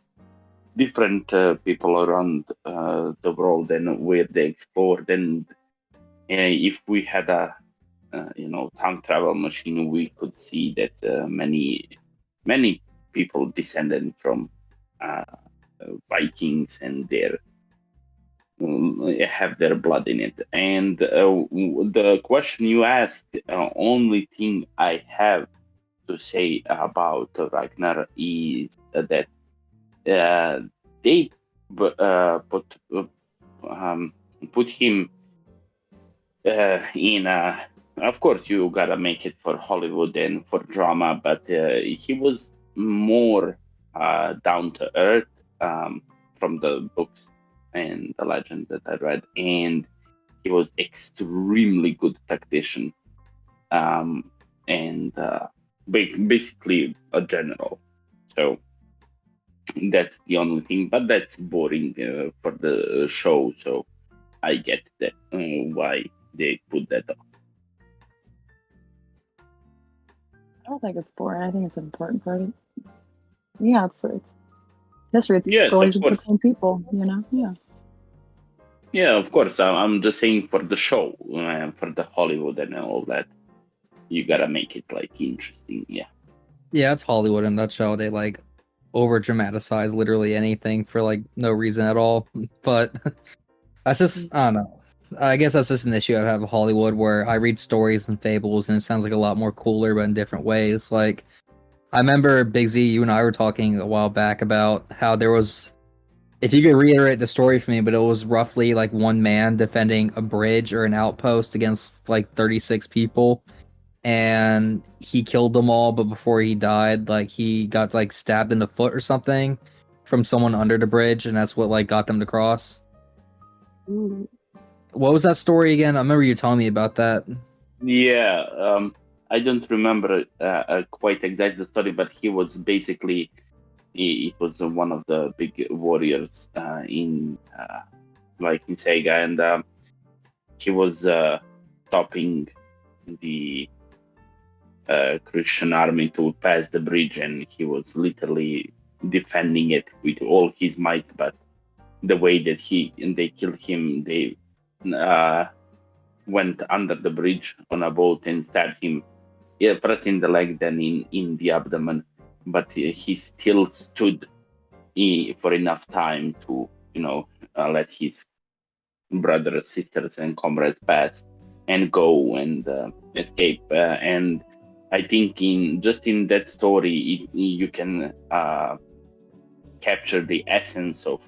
different people around the world, and where they explored. And if we had a time travel machine, we could see that many people descended from Vikings, and have their blood in it. And the question you asked, only thing I have to say about Ragnar is that they put him in a. Of course, you gotta make it for Hollywood and for drama, but he was more down to earth from the books and the legend that I read, and he was extremely good tactician, and basically a general. So that's the only thing, but that's boring for the show. So I get that why they put that up. I don't think it's boring. I think it's an important part of it. Yeah, it's history. It's Yes, stories of of course. different people, Yeah. Yeah, of course. I'm just saying for the show, for the Hollywood and all that, you gotta make it like interesting. Yeah. Yeah, it's Hollywood in a nutshell. They like over dramatize literally anything for like no reason at all. But that's just, I don't know. I guess that's just an issue I have with Hollywood, where I read stories and fables and it sounds like a lot more cooler, but in different ways. Like, I remember Big Z, you and I were talking a while back about how there was, if you could reiterate the story for me, but it was roughly like one man defending a bridge or an outpost against like 36 people, and he killed them all, but before he died, like he got like stabbed in the foot or something from someone under the bridge, and that's what like got them to cross. Ooh. What was that story again? I remember you telling me about that. Yeah, I don't remember quite exact the story, but he was basically, he was one of the big warriors in Viking Saga, and he was stopping the Christian army to pass the bridge, and he was literally defending it with all his might, but the way that they killed him. They went under the bridge on a boat and stabbed him, first in the leg, then in the abdomen. But he still stood for enough time to, let his brothers, sisters, and comrades pass and go and escape. And I think in that story, you can capture the essence of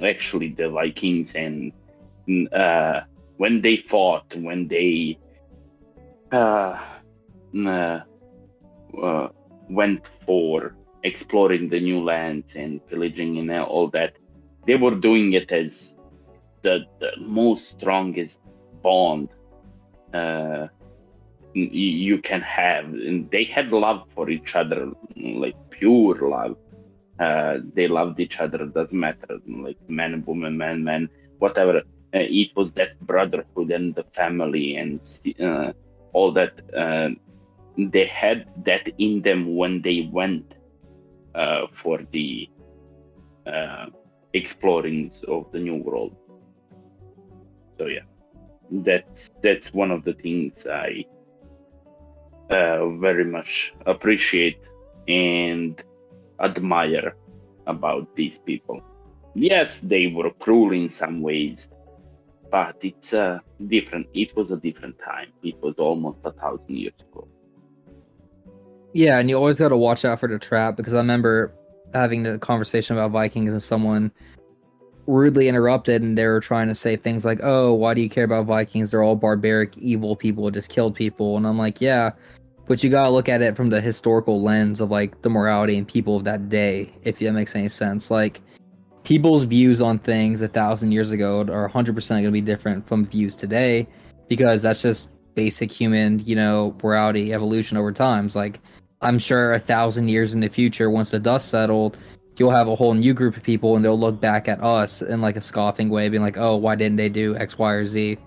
actually the Vikings, and when they fought, when they went for exploring the new lands and pillaging and all that, they were doing it as the most strongest bond you can have. And they had love for each other, like pure love. They loved each other. Doesn't matter, like man, woman, man, whatever. It was that brotherhood and the family and all that. They had that in them when they went for the explorings of the new world. So yeah, that's one of the things I very much appreciate and admire about these people. Yes, they were cruel in some ways, but it's different. It was a different time. It was almost 1,000 years ago. Yeah, and you always got to watch out for the trap, because I remember having a conversation about Vikings and someone rudely interrupted, and they were trying to say things like, "Oh, why do you care about Vikings? They're all barbaric, evil people who just killed people." And I'm like, yeah, but you gotta look at it from the historical lens of like the morality and people of that day, if that makes any sense. Like, people's views on things 1,000 years ago are 100% going to be different from views today, because that's just basic human, morality evolution over time. It's like, I'm sure 1,000 years in the future, once the dust settled, you'll have a whole new group of people and they'll look back at us in like a scoffing way, being like, oh, why didn't they do X, Y, or Z?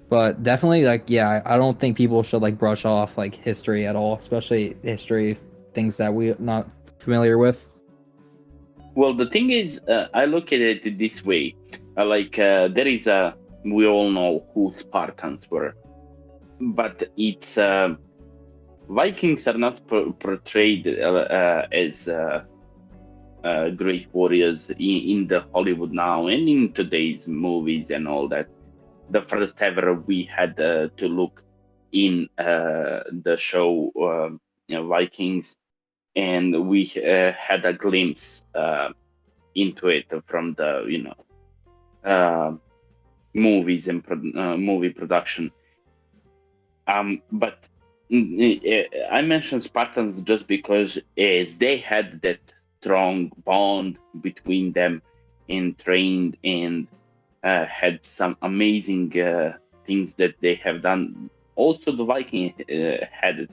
But definitely, like, yeah, I don't think people should like brush off like history at all, especially history, things that we're not familiar with. Well, the thing is, I look at it this way. There is we all know who Spartans were, but it's Vikings are not portrayed as great warriors in the Hollywood now and in today's movies and all that. The first ever we had to look in the show Vikings, and we had a glimpse into it from the movies and movie production. But I mentioned Spartans just because as they had that strong bond between them and trained and had some amazing things that they have done. Also, the Viking had it.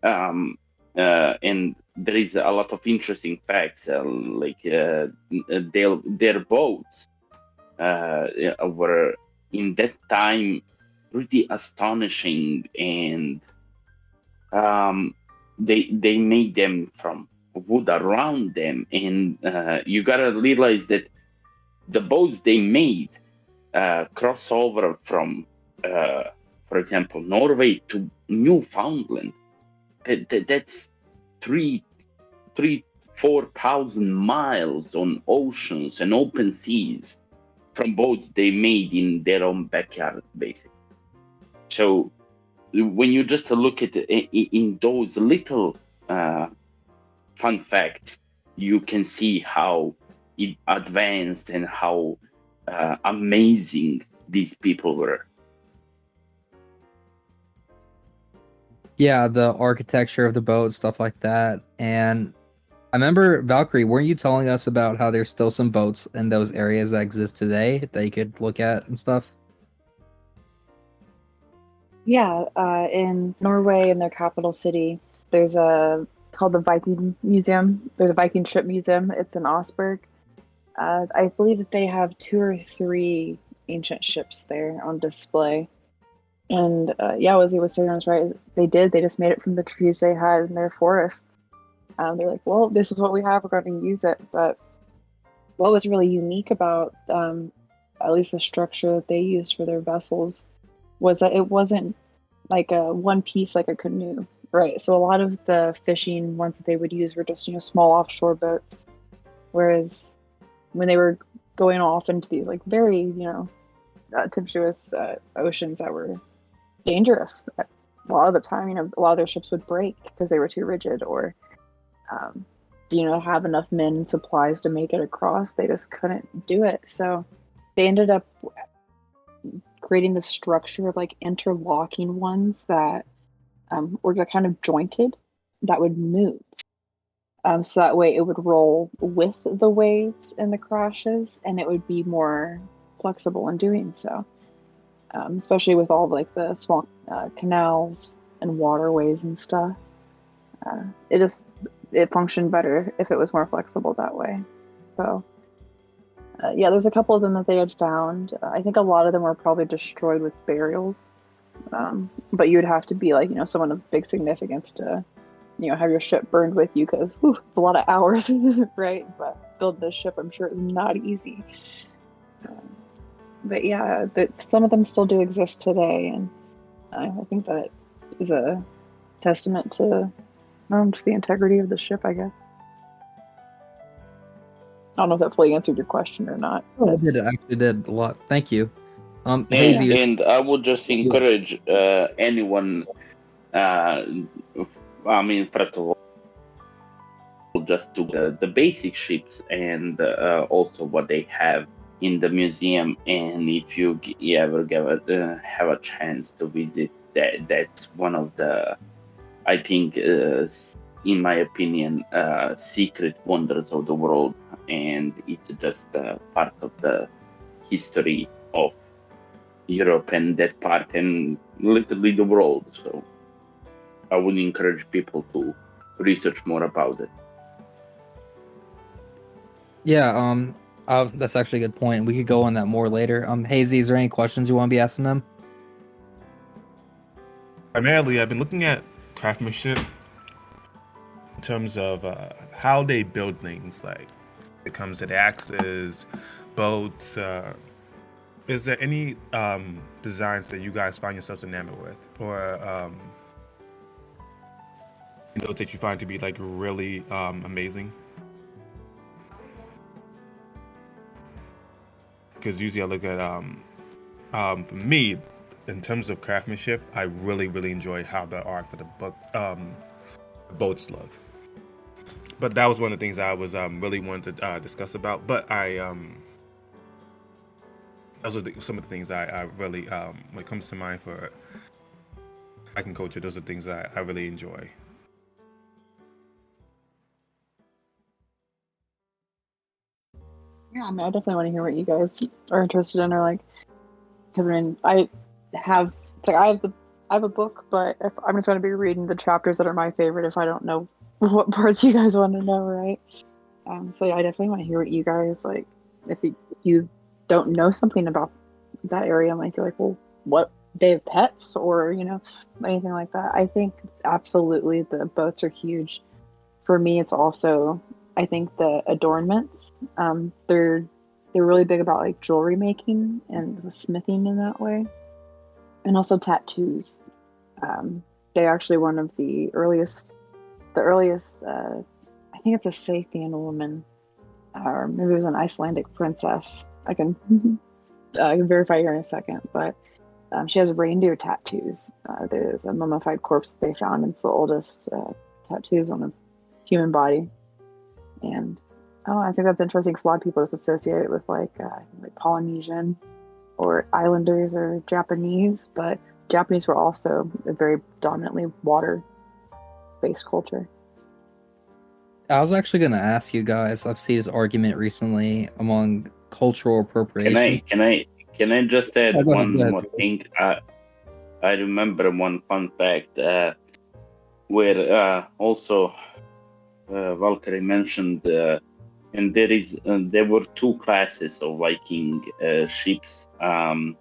And there is a lot of interesting facts, their boats were in that time pretty astonishing, and they made them from wood around them, and you gotta realize that the boats they made cross over from, for example, Norway to Newfoundland. That's 4,000 miles on oceans and open seas from boats they made in their own backyard, basically. So when you just look at in those little fun facts, you can see how it advanced and how amazing these people were. Yeah, the architecture of the boat, stuff like that. And I remember, Valkyrie, weren't you telling us about how there's still some boats in those areas that exist today that you could look at and stuff? Yeah, in Norway, in their capital city, it's called the Viking Museum. There's a Viking ship museum. It's in Osberg. I believe that they have 2 or 3 ancient ships there on display. And what he was saying was right. They just made it from the trees they had in their forests. They're like, well, this is what we have. We're going to use it. But what was really unique about at least the structure that they used for their vessels was that it wasn't like a one piece like a canoe, right? So a lot of the fishing ones that they would use were just, small offshore boats, whereas when they were going off into these like very, tempestuous oceans that were dangerous, a lot of the time, a lot of their ships would break because they were too rigid, or have enough men and supplies to make it across. They just couldn't do it. So they ended up creating the structure of like interlocking ones that were kind of jointed that would move. So that way it would roll with the waves and the crashes, and it would be more flexible in doing so. Especially with all like the small canals and waterways and stuff. It functioned better if it was more flexible that way. So there's a couple of them that they had found. I think a lot of them were probably destroyed with burials. But you'd have to be like, someone of big significance to, have your ship burned with you, because it's a lot of hours, right? But building this ship, I'm sure, is not easy. But yeah, some of them still do exist today, and I think that is a testament to just the integrity of the ship, I guess. I don't know if that fully answered your question or not. Oh, it did. It actually did a lot. Thank you. Hazy, and I would just encourage anyone. First of all, just do the basic ships and also what they have in the museum. And if you ever have a chance to visit, that's one of the, I think, in my opinion, secret wonders of the world, and it's just part of the history of Europe and that part, and literally the world. So I would encourage people to research more about it. Yeah, that's actually a good point. We could go on that more later. Hazy, is there any questions you want to be asking them? Primarily, I've been looking at craftsmanship in terms of how they build things. Like, it comes to the axes, boats. Is there any designs that you guys find yourselves enamored with, or those that you find to be like really amazing? Because usually I look at for me, in terms of craftsmanship, I really enjoy how the art for the boats look. But that was one of the things I was really wanted to discuss about. But those are some of the things I really, when it comes to mind for Viking culture, those are things I really enjoy. Yeah, I definitely want to hear what you guys are interested in, or like, I have a book, but if I'm just going to be reading the chapters that are my favorite if I don't know what parts you guys want to know, right? So yeah, I definitely want to hear what you guys like. If you don't know something about that area, like, you're like, well, what, they have pets, or anything like that. I think absolutely the boats are huge. For me, it's also, I think, the adornments. They're really big about like jewelry making and the smithing in that way, and also tattoos. They're actually one of the earliest. I think it's a Scythian woman, or maybe it was an Icelandic princess. I can verify here in a second, but she has reindeer tattoos. There's a mummified corpse that they found, and it's the oldest tattoos on a human body. And I think that's interesting because a lot of people just associate it with like Polynesian or Islanders or Japanese, but Japanese were also a very dominantly water-based culture. I was actually going to ask you guys, I've seen this argument recently among cultural appropriation. Can I just add one more thing? I remember one fun fact where also Valkyrie mentioned, and there were two classes of Viking ships, and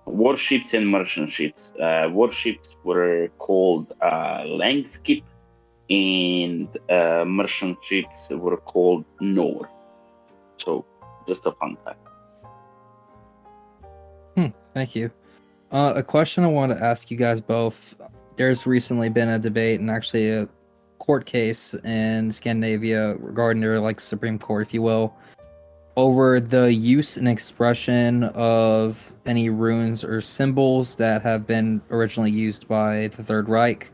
warships and merchant ships. Warships were called langskip, and merchant ships were called Nor. So, just a fun fact. Thank you. A question I want to ask you guys both. There's recently been a debate and actually a court case in Scandinavia regarding their Supreme Court, if you will, over the use and expression of any runes or symbols that have been originally used by the Third Reich.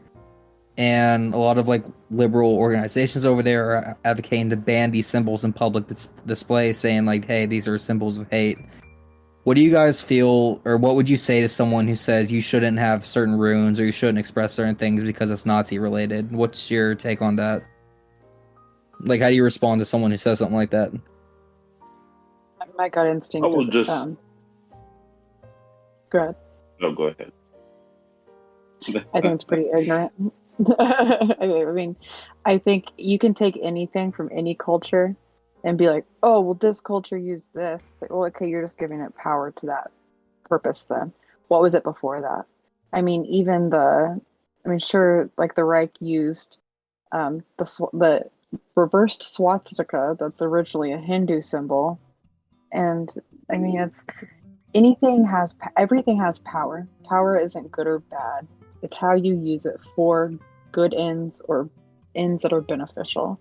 And a lot of liberal organizations over there are advocating to ban these symbols in public display, saying hey, these are symbols of hate. What do you guys feel, or what would you say to someone who says you shouldn't have certain runes or you shouldn't express certain things because it's Nazi related? What's your take on that? How do you respond to someone who says something like that? My gut instinct I will is just... Go ahead. No, go ahead. I think it's pretty ignorant. I mean, I think you can take anything from any culture and be like, oh, well, this culture used this. It's well, okay, you're just giving it power to that purpose then. What was it before that? I mean, even sure, the Reich used the reversed swastika that's originally a Hindu symbol. And I mean, everything has power. Power isn't good or bad. It's how you use it for good ends or ends that are beneficial.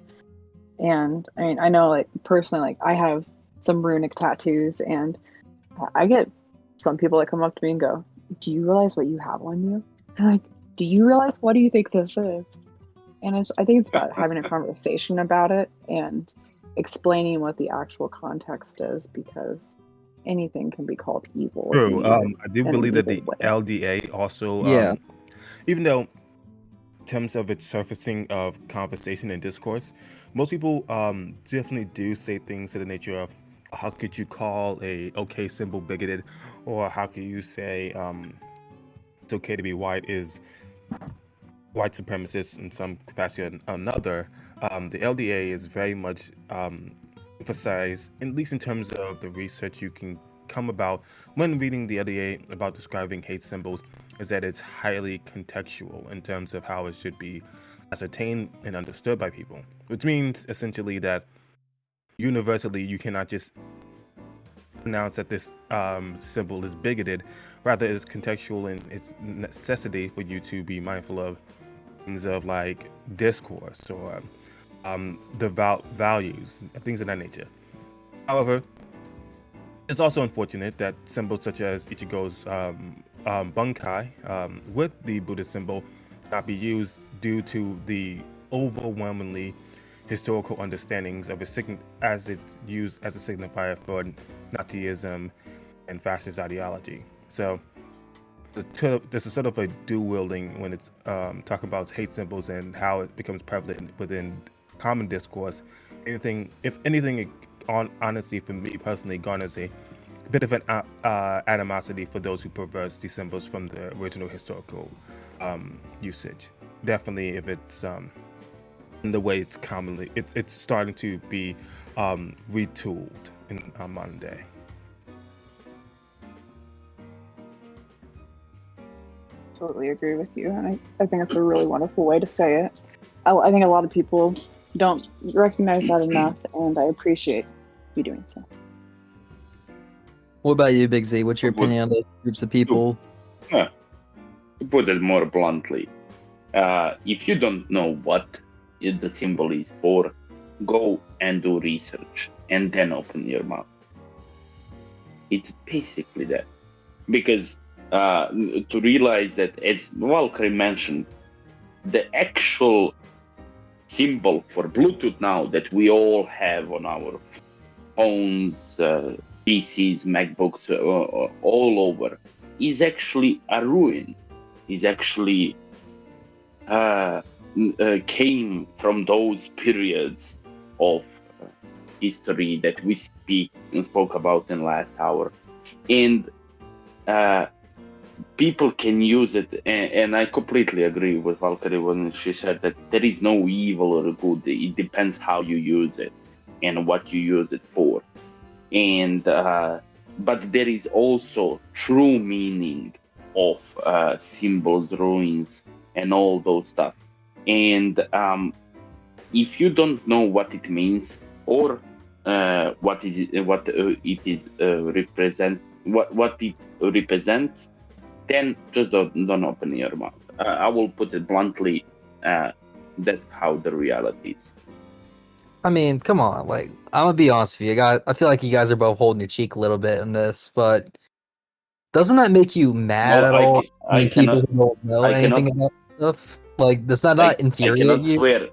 And I mean, I know personally, I have some runic tattoos, and I get some people that come up to me and go, do you realize what you have on you? And do you realize, what do you think this is? And I think it's about having a conversation about it and explaining what the actual context is, because anything can be called evil. True. I do believe that the LDA also, even though in terms of its surfacing of conversation and discourse, most people definitely do say things to the nature of, how could you call a OK symbol bigoted, or how could you say it's okay to be white is white supremacist in some capacity or another. The LDA is very much emphasized, at least in terms of the research you can come about when reading the LDA about describing hate symbols, is that it's highly contextual in terms of how it should be ascertained and understood by people, which means essentially that universally you cannot just announce that this symbol is bigoted. Rather, it's contextual in its necessity for you to be mindful of things of discourse or devout values, things of that nature. However, it's also unfortunate that symbols such as Ichigo's bunkai with the Buddhist symbol not be used due to the overwhelmingly historical understandings of it as it's used as a signifier for Nazism and fascist ideology. So there's a sort of a dual wielding when it's talking about hate symbols and how it becomes prevalent within common discourse. If anything, honestly, for me personally, garners a bit of an animosity for those who perverse these symbols from the original historical usage. Definitely, if it's in the way it's commonly, it's starting to be retooled in our modern day. Absolutely agree with you, and I think it's a really wonderful way to say it. I think a lot of people don't recognize that enough, and I appreciate you doing so. What about you, Big Z? What's your opinion on those groups of people? To put it more bluntly, if you don't know what the symbol is for, go and do research and then open your mouth. It's basically that. Because to realize that, as Valkyrie mentioned, the actual symbol for Bluetooth now that we all have on our phones, PCs, MacBooks, all over, is actually a ruin. Is actually came from those periods of history that we spoke about in last hour, and people can use it. And I completely agree with Valkyrie when she said that there is no evil or good. It depends how you use it and what you use it for. And but there is also true meaning of symbols, ruins, and all those stuff. And if you don't know what it means or what it represents, then just don't open your mouth. I will put it bluntly. That's how the reality is. I mean, come on. Like, I'm gonna be honest with you, guys. I feel like you guys are both holding your cheek a little bit in this, but doesn't that make you mad at all? I people cannot. who don't know anything about stuff. Like, does that not infuriate I cannot you? swear.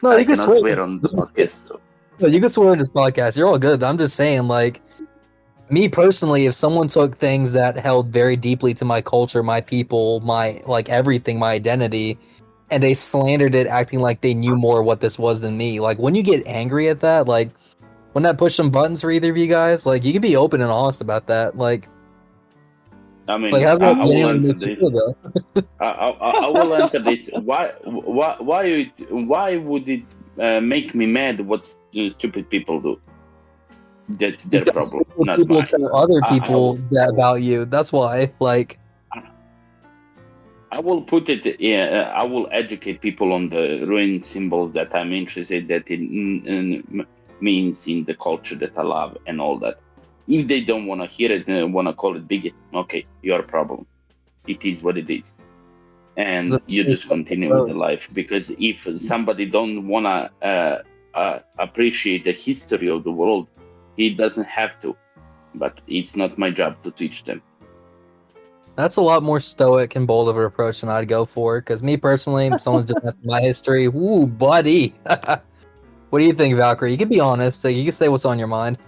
No, I you can cannot swear. swear on the podcast. So. No, you can swear in this podcast. You're all good. I'm just saying, like, me personally, if someone took things that held very deeply to my culture, my people, my like everything, my identity, and they slandered it, acting like they knew more what this was than me. Like, when you get angry at that, like, wouldn't that push some buttons for either of you guys? Like, you can be open and honest about that. Like, I mean, like how's that I will genuinely answer make you this. feel, though? I will answer this. Why would it make me mad? What stupid people do? That's their Because problem, not people mine. tell other I people will- that about you. That's why. Like, I will put it. I will educate people on the ruin symbols that I'm interested that it means in the culture that I love and all that. If they don't want to hear it and want to call it bigot, okay, your problem. It is what it is, and you just continue with the life. Because if somebody don't want to appreciate the history of the world, he doesn't have to. But it's not my job to teach them. that's a lot more stoic and bold of an approach than I'd go for. Because me personally, if someone's doing that to my history, ooh, buddy. What do you think, Valkyrie? You can be honest. Like, you can say what's on your mind.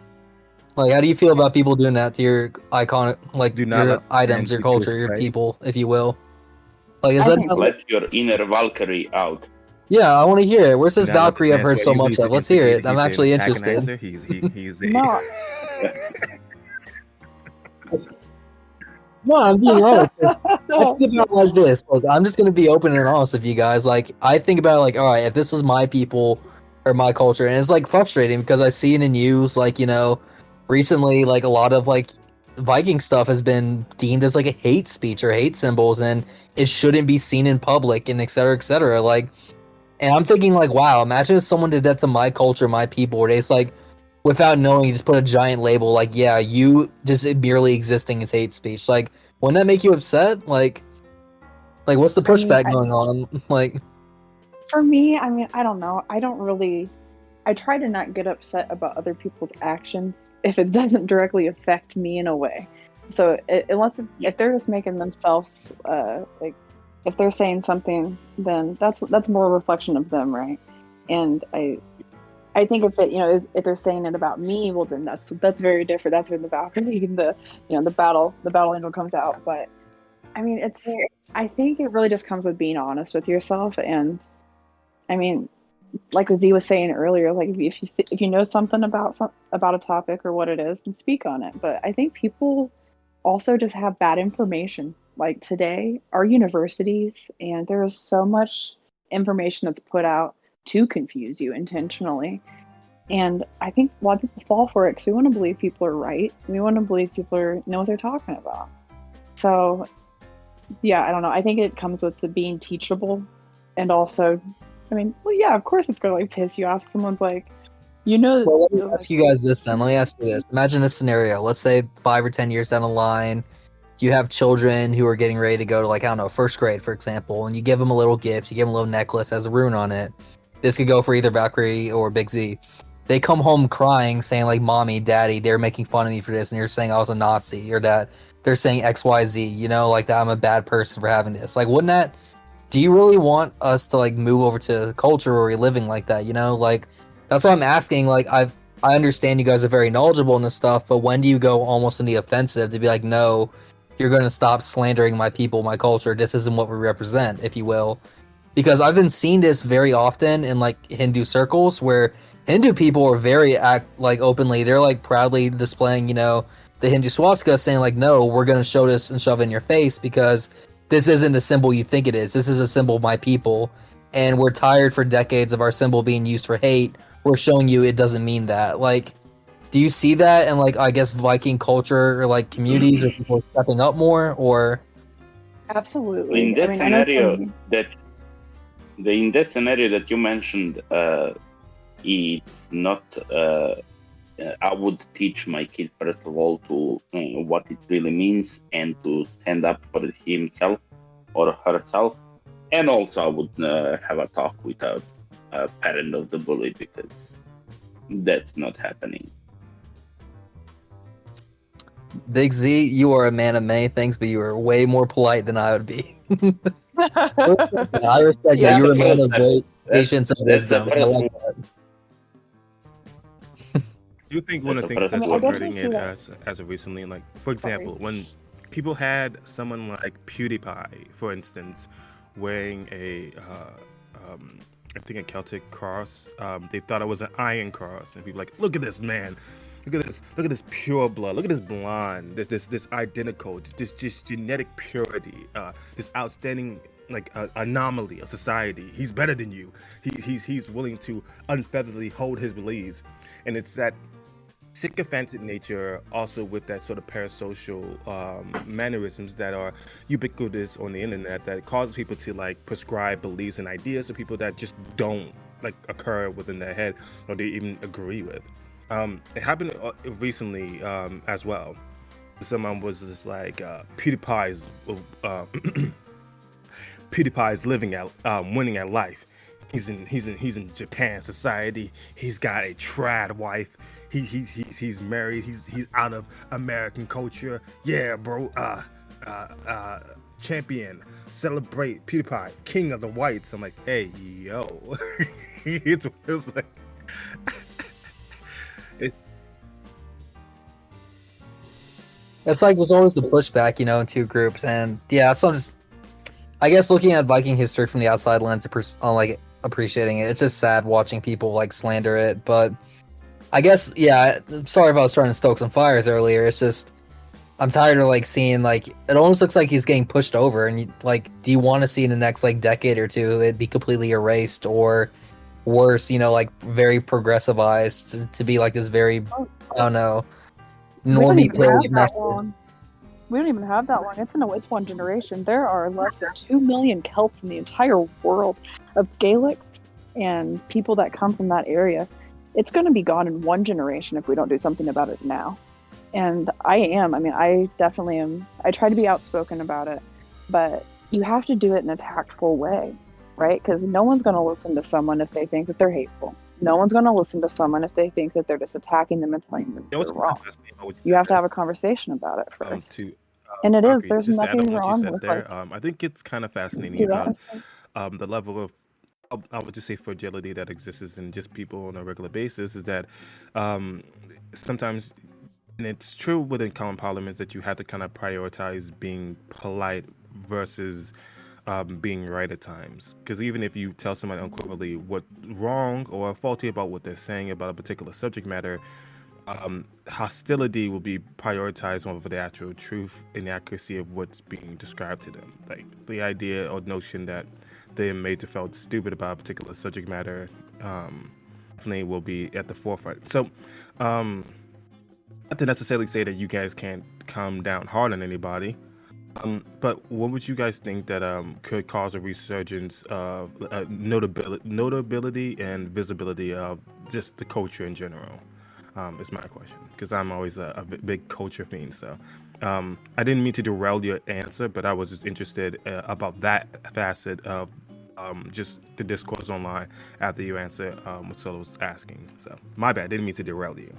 Like, how do you feel about people doing that to your iconic, like, Do not your let items, your people culture, your stray. people, if you will? Like, is I that? think- Let your inner Valkyrie out. Yeah, I want to hear it. Where's this Do not let Valkyrie this I've man heard sweat so you much loose of? against Let's the hear kid. it. I'm He's an actually interested. antagonizer. He's No, No, I'm being honest. 'Cause I think about it like this. Like, I'm just gonna be open and honest with you guys. Like, I think about it like, all right, if this was my people or my culture, and it's like frustrating because I see it in news. Like, you know, recently, like a lot of like Viking stuff has been deemed as like a hate speech or hate symbols, and it shouldn't be seen in public, and et cetera, et cetera. Like, and I'm thinking like, wow, imagine if someone did that to my culture, my people, where they just like, without knowing, you just put a giant label like, yeah, you just merely existing is hate speech. Like, wouldn't that make you upset? Like what's the pushback going on? Like, for me, I mean, I don't know. I try to not get upset about other people's actions if it doesn't directly affect me in a way. So if they're just making themselves like, if they're saying something, then that's more a reflection of them, right? And I think if it, if they're saying it about me, well, then that's very different. That's when the Valkyrie and the battle angel comes out. But I mean, I think it really just comes with being honest with yourself. And I mean, like Z was saying earlier, like if you know something about a topic or what it is, then speak on it. But I think people also just have bad information. Like today, our universities, and there is so much information that's put out to confuse you intentionally. And I think a lot of people fall for it because we want to believe people are right. We want to believe people know what they're talking about. So, yeah, I don't know. I think it comes with the being teachable, and also, I mean, well, yeah, of course it's gonna like piss you off. Someone's like, well, let me ask you guys this then. Let me ask you this. Imagine a scenario. Let's say 5 or 10 years down the line, you have children who are getting ready to go to, like, I don't know, first grade, for example, and you give them a little gift. You give them a little necklace, has a rune on it. This could go for either Valkyrie or Big Z. They come home crying, saying, like, Mommy, Daddy, they're making fun of me for this, and you're saying I was a Nazi, or that they're saying XYZ, like that I'm a bad person for having this. Like, wouldn't that... Do you really want us to, like, move over to a culture where we're living like that, Like, that's what I'm asking. Like, I understand you guys are very knowledgeable in this stuff, but when do you go almost in the offensive to be like, no, you're going to stop slandering my people, my culture. This isn't what we represent, if you will. Because I've been seeing this very often in, like, Hindu circles where Hindu people are very openly, they're like proudly displaying, the Hindu swastika, saying like, no, we're going to show this and shove it in your face because this isn't the symbol you think it is. This is a symbol of my people. And we're tired for decades of our symbol being used for hate. We're showing you it doesn't mean that. Like, do you see that in, like, I guess Viking culture or like communities or people stepping up more, or? Absolutely. In that scenario, that in that scenario that you mentioned, it's not. I would teach my kid first of all to what it really means and to stand up for himself or herself, and also I would have a talk with a parent of the bully because that's not happening. Big Z, you are a man of many things, but you are way more polite than I would be. I respect Yeah. that. You're a man of great That's- patience and that's the wisdom. I first like that. Do you think one of the That's things a that's first- I hurting definitely it as of recently, like for example, when people had someone like PewDiePie, for instance, wearing I think a Celtic cross, they thought it was an iron cross, and people like, look at this man, look at this pure blood, look at this blonde, this identical, this just genetic purity, this outstanding like anomaly of society. He's better than you. He's willing to unfeatheredly hold his beliefs, and it's that sycophantic nature also with that sort of parasocial mannerisms that are ubiquitous on the internet that causes people to like prescribe beliefs and ideas to people that just don't like occur within their head or they even agree with. It happened recently as well. Someone was just like PewDiePie's PewDiePie's winning at life. He's in Japan society. He's got a trad wife. He's married. He's out of American culture. Yeah, bro. Champion. Celebrate PewDiePie, king of the whites. I'm like, hey, yo. It's like It's like there's always the pushback, in two groups, and yeah, so I'm just, I guess, looking at Viking history from the outside lens, on like appreciating it. It's just sad watching people like slander it, but I guess, yeah. Sorry if I was trying to stoke some fires earlier. It's just I'm tired of like seeing like it almost looks like he's getting pushed over, and do you want to see in the next like decade or two it be completely erased or worse? Like very progressivized to be like this very I don't know. We don't Normie even pill have that message. long. We don't even have that long. It's one generation. There are less than 2 million Celts in the entire world of Gaelic and people that come from that area. It's going to be gone in one generation if we don't do something about it now. And I definitely am. I try to be outspoken about it, but you have to do it in a tactful way, right? Because no one's going to listen to someone if they think that they're hateful. No one's going to listen to someone if they think that they're just attacking them and telling them they're wrong. You have to have a conversation about it first. And it is. There's nothing wrong with there. I think it's kind of fascinating about the level of, I would just say, fragility that exists in just people on a regular basis. Is that sometimes, and it's true within common parliaments, that you have to kind of prioritize being polite versus being right at times. Because even if you tell someone unequivocally what's wrong or faulty about what they're saying about a particular subject matter, hostility will be prioritized over the actual truth and the accuracy of what's being described to them. Like the idea or notion that they're made to feel stupid about a particular subject matter definitely will be at the forefront. So, not to necessarily say that you guys can't come down hard on anybody, but what would you guys think that could cause a resurgence of notability and visibility of just the culture in general? Is my question, because I'm always a big culture fiend. So I didn't mean to derail your answer, but I was just interested about that facet of just the discourse online after you answer what Solo was asking. So my bad, didn't mean to derail you.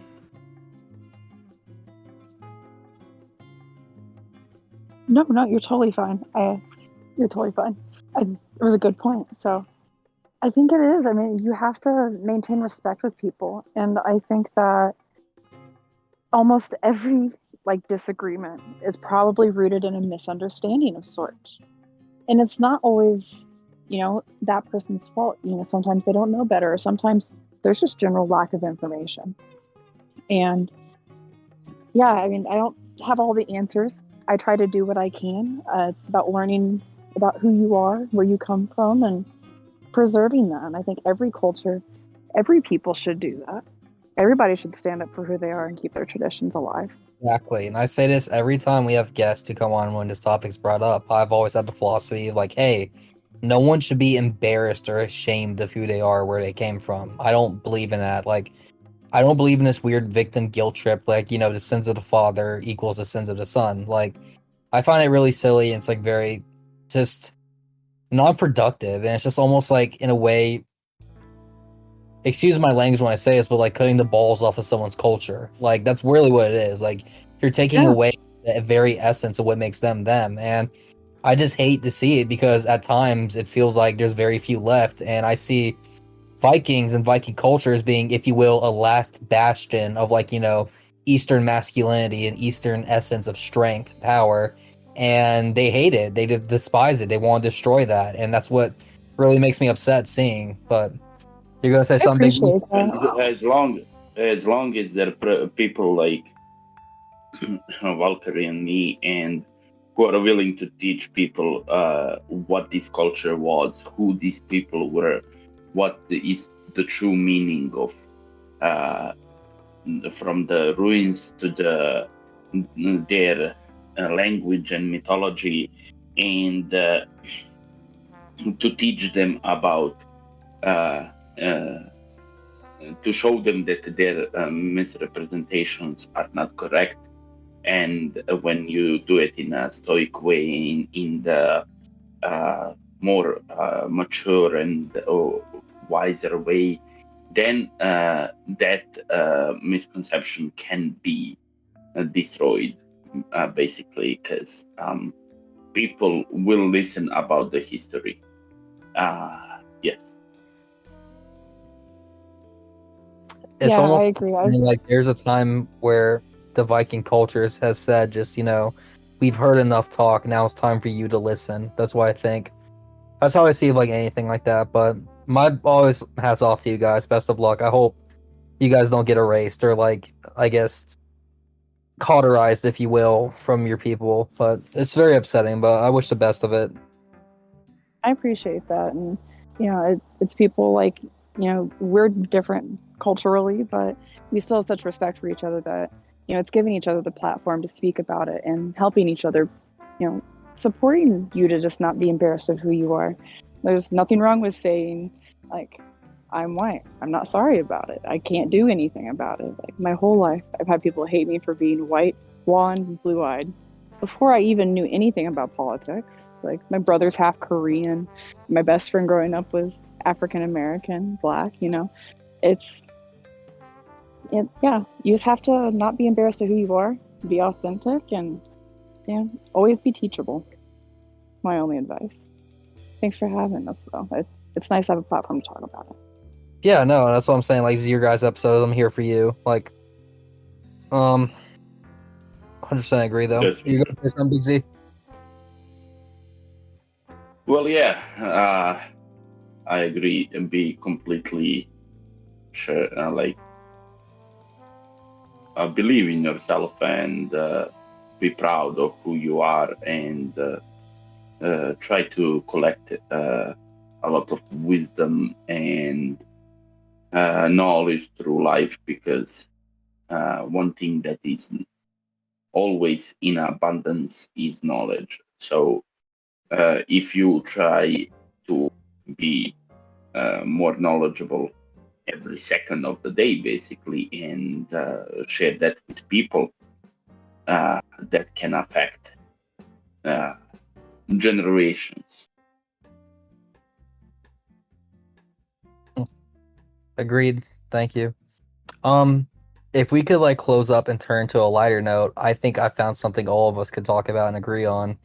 No, you're totally fine. You're totally fine. It was a good point. So I think it is. I mean, you have to maintain respect with people. And I think that almost every disagreement is probably rooted in a misunderstanding of sorts. And it's not always, that person's fault. Sometimes they don't know better, or sometimes there's just general lack of information. And yeah, I mean, I don't have all the answers. I try to do what I can. It's about learning about who you are, where you come from, and preserving that. And I think every culture, every people should do that. Everybody should stand up for who they are and keep their traditions alive. Exactly. And I say this every time we have guests who come on when this topic's brought up. I've always had the philosophy of hey, no one should be embarrassed or ashamed of who they are, where they came from. I don't believe in that. Like, I don't believe in this weird victim guilt trip, like, the sins of the father equals the sins of the son. Like, I find it really silly, and it's like very just non-productive, and it's just almost like, in a way, excuse my language when I say this, but like cutting the balls off of someone's culture. Like, that's really what it is. Like, you're taking away the very essence of what makes them them. And I just hate to see it, because at times it feels like there's very few left, and I see Vikings and Viking culture as being, if you will, a last bastion of, like, Eastern masculinity and Eastern essence of strength, power, and they hate it. They despise it. They want to destroy that, and that's what really makes me upset seeing. But you're gonna say I something? appreciate that. As long as there are people like Valkyrie and me, and who are willing to teach people what this culture was, who these people were, what is the true meaning of from the ruins to their language and mythology, and to teach them about to show them that their misrepresentations are not correct. And when you do it in a stoic way, in the more mature and wiser way, then that misconception can be destroyed, basically, because people will listen about the history. Yes. It's Yeah, almost, I agree. I mean, like, there's a time where the Viking cultures has said, just, we've heard enough talk. Now it's time for you to listen. That's why I think that's how I see like anything like that. But my always hats off to you guys. Best of luck. I hope you guys don't get erased or, like, I guess, cauterized, if you will, from your people. But it's very upsetting. But I wish the best of it. I appreciate that, and it's people like, we're different culturally, but we still have such respect for each other that it's giving each other the platform to speak about it and helping each other, supporting you to just not be embarrassed of who you are. There's nothing wrong with saying, like, I'm white. I'm not sorry about it. I can't do anything about it. Like, my whole life, I've had people hate me for being white, blonde, blue-eyed before I even knew anything about politics. Like, my brother's half Korean. My best friend growing up was African American, black. Yeah, you just have to not be embarrassed of who you are, be authentic, and always be teachable. My only advice. Thanks for having us, though. It's nice to have a platform to talk about it. Yeah, no, that's what I'm saying. Like, this is your guys' episode. I'm here for you. Like, 100% agree, though. Yes. You gonna say something, Big Z? Well, yeah, I agree and be completely sure. Believe in yourself and be proud of who you are, and try to collect a lot of wisdom and knowledge through life, because one thing that is always in abundance is knowledge. So if you try to be more knowledgeable every second of the day, basically, and share that with people, that can affect generations. Agreed. Thank you. If we could, like, close up and turn to a lighter note, I think I found something all of us could talk about and agree on.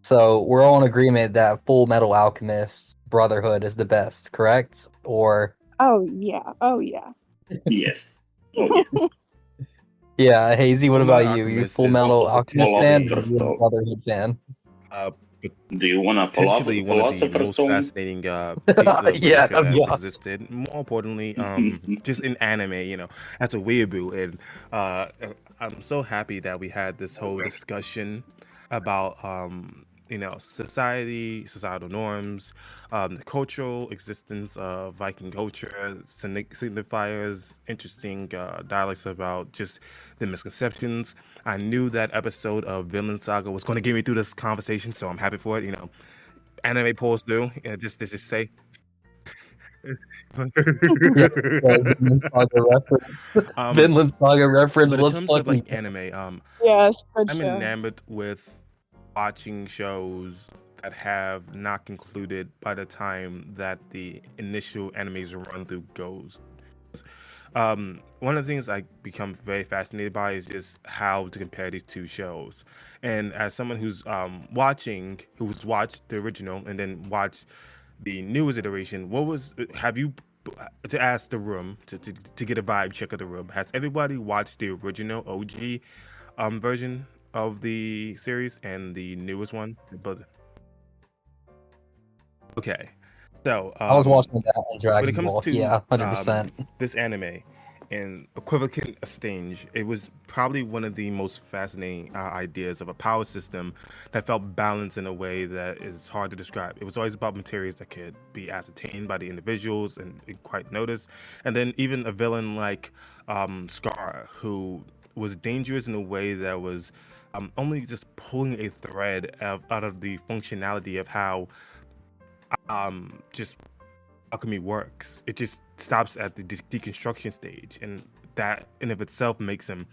So we're all in agreement that Full Metal Alchemist Brotherhood is the best, correct? Or Oh yeah. Yes. Oh, yeah. yeah, Hazy, what Fullmetal about you? You Alchemist Full is Metal Alchemist fan or Philosopher's you a Stone. Brotherhood fan? Do you want a Potentially one of the philosopher's most stone? fascinating pieces of Yeah, literature that'd be that's awesome. existed. More importantly, just in anime, as a weeaboo, and I'm so happy that we had this whole discussion about societal norms, the cultural existence of Viking culture, signifiers, interesting dialects about just the misconceptions. I knew that episode of Villain Saga was going to get me through this conversation, so I'm happy for it. anime polls do. Just to say. Vinland Saga reference. Vinland Saga reference. But in Let's terms of fucking like anime, Yes, good I'm show. enamored with watching shows that have not concluded by the time that the initial anime's run through goes. One of the things I become very fascinated by is just how to compare these two shows. And as someone who's who's watched the original and then watched the newest iteration, have you, to ask the room, to get a vibe check of the room, has everybody watched the original OG version of the series and the newest one? But okay, so I was watching that and when it Dragon comes Ball. to Yeah, 100%. this anime and equivalent exchange, it was probably one of the most fascinating ideas of a power system that felt balanced in a way that is hard to describe. It was always about materials that could be ascertained by the individuals and quite noticed, and then even a villain like Scar, who was dangerous in a way that was only just pulling a thread out of the functionality of how just alchemy works. It just stops at the deconstruction stage, and that in of itself makes him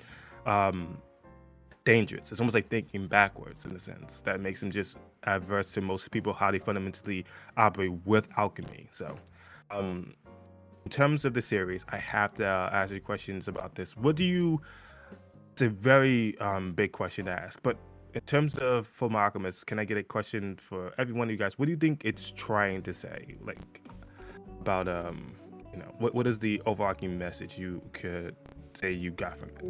dangerous. It's almost like thinking backwards in a sense that makes him just adverse to most people how they fundamentally operate with alchemy. So in terms of the series, I have to ask you questions about this. It's a very big question to ask, but in terms of Full Alchemist, can I get a question for every one of you guys? What do you think it's trying to say? Like about what is the overarching message you could say you got from it?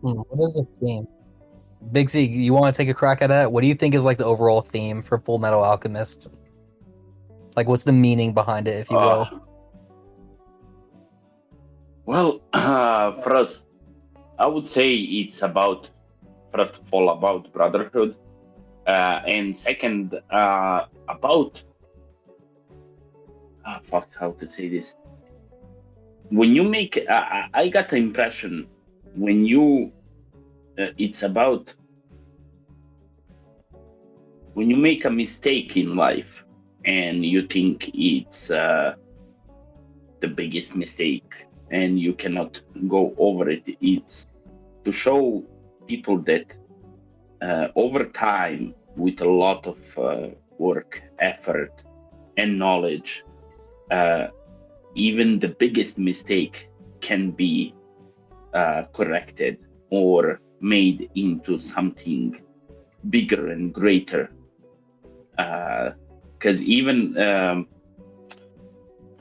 What is the theme? Big Z, you want to take a crack at that? What do you think is like the overall theme for Full Metal Alchemist? Like, what's the meaning behind it, if you will? Well, first, I would say it's about, first of all, about brotherhood, and second, about how to say this. When you make, I got the impression when you, it's about when you make a mistake in life and you think it's the biggest mistake and you cannot go over it. It's to show people that over time, with a lot of work, effort, and knowledge, even the biggest mistake can be corrected or made into something bigger and greater. Because even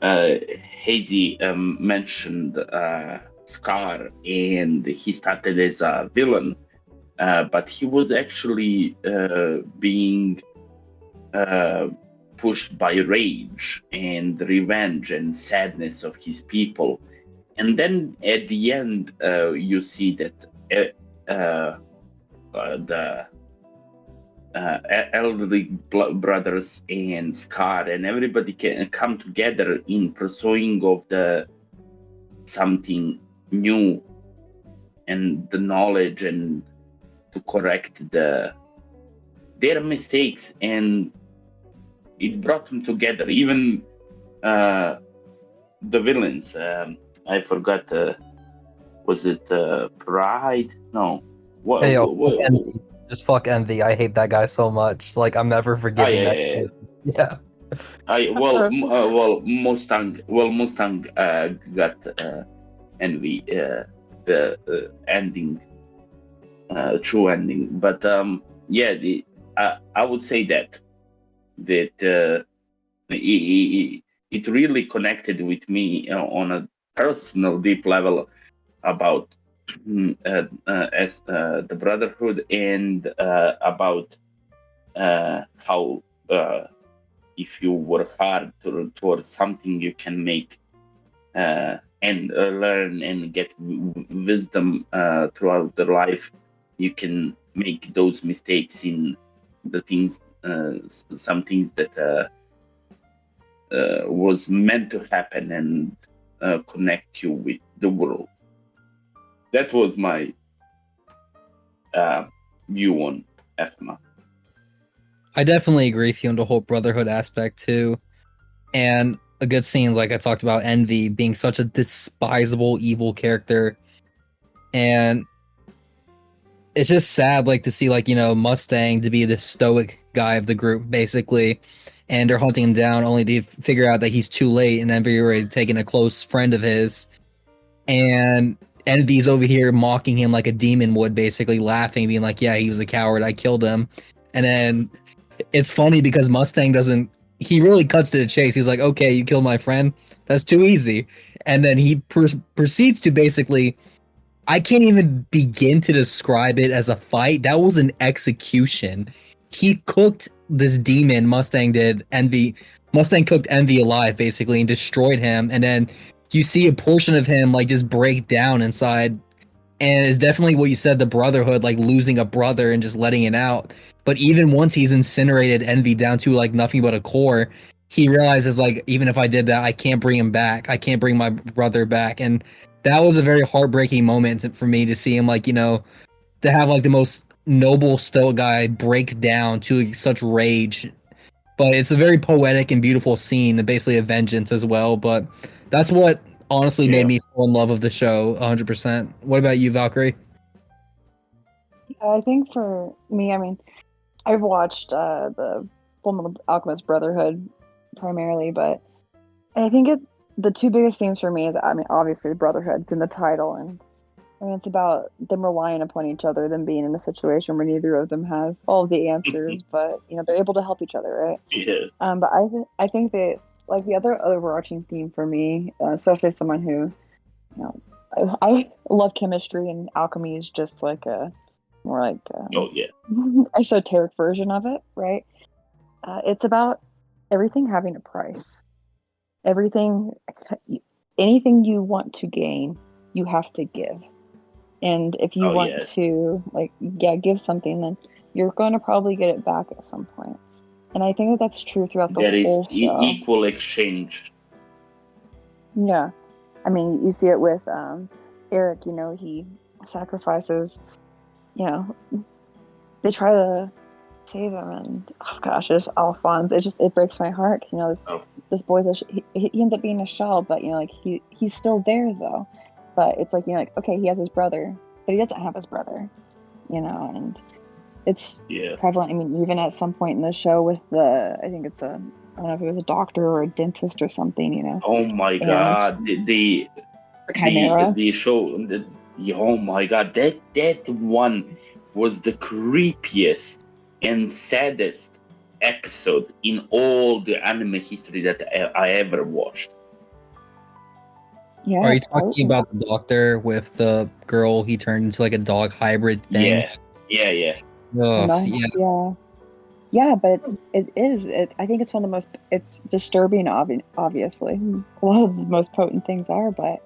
Hazy mentioned Scar, and he started as a villain, but he was actually being pushed by rage and revenge and sadness of his people. And then at the end, you see that the elderly brothers and Scar and everybody can come together in pursuing of the something new and the knowledge and to correct their mistakes, and it brought them together. Even the villains, I forgot. Was it Pride? No. What? Hey, Envy. Just fuck Envy. I hate that guy so much. Like, I'm never forgiving that. Yeah. Mustang got Envy, the ending, true ending. But I would say that it really connected with me on a personal, deep level about as the brotherhood, and about how if you work hard towards something, you can make and learn and get wisdom throughout the life. You can make those mistakes in the things, some things that was meant to happen, and connect you with the world. That was my view on FMA. I definitely agree with you on the whole brotherhood aspect too. And a good scene, like I talked about, Envy being such a despisable, evil character. And it's just sad, like, to see, like, Mustang to be the stoic guy of the group, basically. And they're hunting him down only to figure out that he's too late and Envy already taken a close friend of his. And Envy's over here mocking him like a demon would, basically laughing, being like, yeah, he was a coward, I killed him. And then it's funny because Mustang doesn't, he really cuts to the chase. He's like, okay, you killed my friend? That's too easy. And then he proceeds to basically, I can't even begin to describe it as a fight. That was an execution. He cooked this demon, Mustang did, Envy. Mustang cooked Envy alive, basically, and destroyed him. And then you see a portion of him, like, just break down inside. And it's definitely what you said, the brotherhood, like, losing a brother and just letting it out. But even once he's incinerated Envy down to, like, nothing but a core, he realizes, like, even if I did that, I can't bring him back. I can't bring my brother back. And that was a very heartbreaking moment for me to see him, like, to have, like, the most noble stoic guy break down to such rage. But it's a very poetic and beautiful scene, and basically a vengeance as well. But that's what honestly made me fall in love with the show 100%. What about you, Valkyrie? I think for me, I mean, I've watched the Fullmetal Alchemist Brotherhood primarily, but I think the two biggest themes for me is, I mean, obviously the Brotherhood's in the title, and I mean, it's about them relying upon each other, them being in a situation where neither of them has all of the answers, but they're able to help each other, right? Yeah. But I think that, like, the other overarching theme for me, especially someone who, I love chemistry, and alchemy is just like a more like esoteric version of it, right? It's about everything having a price. Anything you want to gain, you have to give. And if you want to, give something, then you're going to probably get it back at some point. And I think that's true throughout the whole show. Equal exchange. Yeah. I mean, you see it with Eric, he sacrifices, they try to save him, and oh gosh, it's Alphonse. It breaks my heart. This boy's he ends up being a shell, but he's still there though. But it's okay, he has his brother, but he doesn't have his brother, and it's prevalent. I mean, even at some point in the show with I think it's I don't know if it was a doctor or a dentist or something, Oh my god, the show, oh my god, that one was the creepiest and saddest episode in all the anime history that I ever watched. Yeah, are you talking about the doctor with the girl he turned into like a dog hybrid thing? Yeah. Yeah, but it is. I think it's one of the most. It's disturbing, obviously. A lot of the most potent things are, but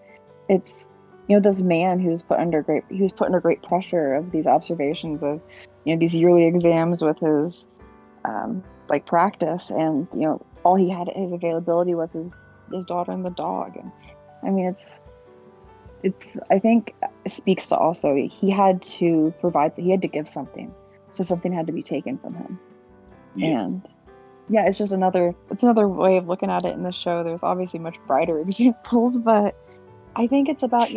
it's this man who's put under great pressure of these observations of these yearly exams with his practice, and all he had at his availability was his daughter and the dog. And I mean, it's I think it speaks to also he had to give something, so something had to be taken from him. And it's just another way of looking at it in the show. There's obviously much brighter examples, but I think it's about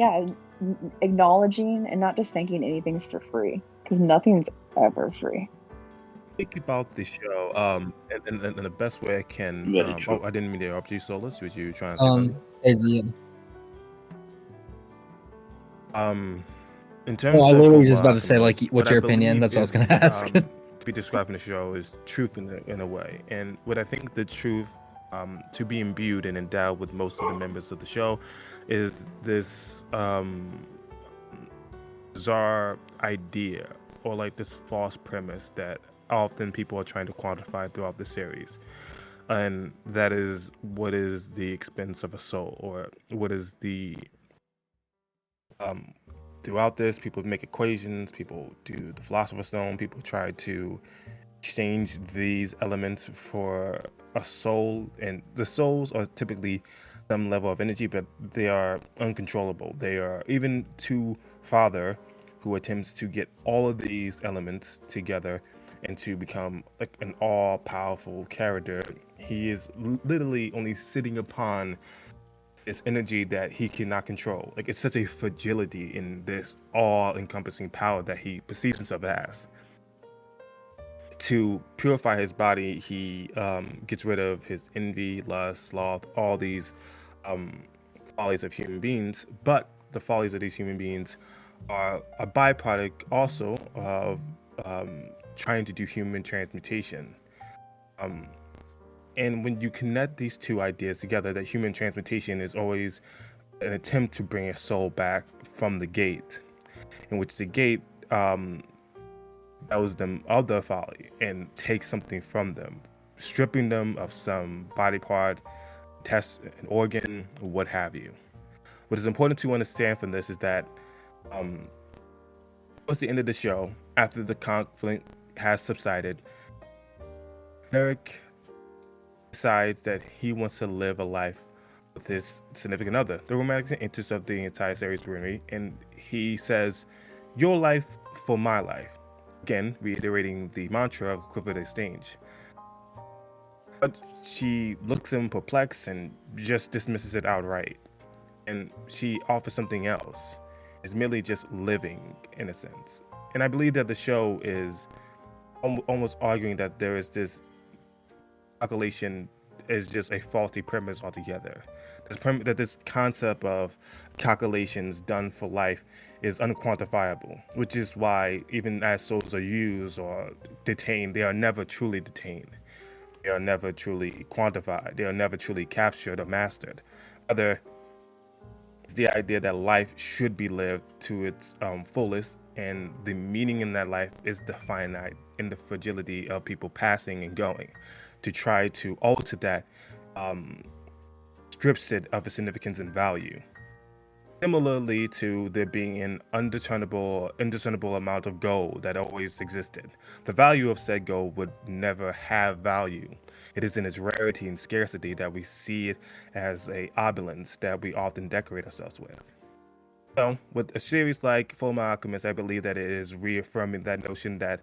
acknowledging and not just thinking anything's for free, because nothing's ever free. Think about the show, and the best way I can. I didn't mean to interrupt you, Solus. Was you trying to say something? In terms I of literally was just about to say, what's your opinion? That's what I was going to ask. To be describing the show is truth in a way, and what I think the truth, to be imbued and endowed with most of the members of the show, is this bizarre idea or this false premise that often people are trying to quantify throughout the series, and that is what is the expense of a soul, or what is the throughout this, people make equations, people do the Philosopher's Stone, people try to exchange these elements for a soul, and the souls are typically some level of energy, but they are uncontrollable. They are, even to Father, who attempts to get all of these elements together and to become like an all-powerful character. He is literally only sitting upon this energy that he cannot control. Like, it's such a fragility in this all-encompassing power that he perceives himself as. To purify his body, he gets rid of his envy, lust, sloth, all these follies of human beings. But the follies of these human beings are a byproduct also of trying to do human transmutation. And when you connect these two ideas together, that human transmutation is always an attempt to bring a soul back from the gate, in which the gate tells them of their folly and takes something from them, stripping them of some body part, test, an organ, what have you. What is important to understand from this is that towards the end of the show, after the conflict has subsided, Eric decides that he wants to live a life with his significant other, the romantic interest of the entire series, Remy, and he says, "Your life for my life." Again, reiterating the mantra of equivalent exchange. But she looks at him perplexed and just dismisses it outright. And she offers something else. It's merely just living, in a sense. And I believe that the show is almost arguing that there is this calculation is just a faulty premise altogether. That this concept of calculations done for life is unquantifiable, which is why even as souls are used or detained, they are never truly detained. They are never truly quantified. They are never truly captured or mastered. Rather, it's the idea that life should be lived to its fullest, and the meaning in that life is the finite and the fragility of people passing and going. To try to alter that strips it of its significance and value. Similarly to there being an indiscernible amount of gold that always existed. The value of said gold would never have value. It is in its rarity and scarcity that we see it as a opulence that we often decorate ourselves with. So, with a series like Fullmetal Alchemist, I believe that it is reaffirming that notion that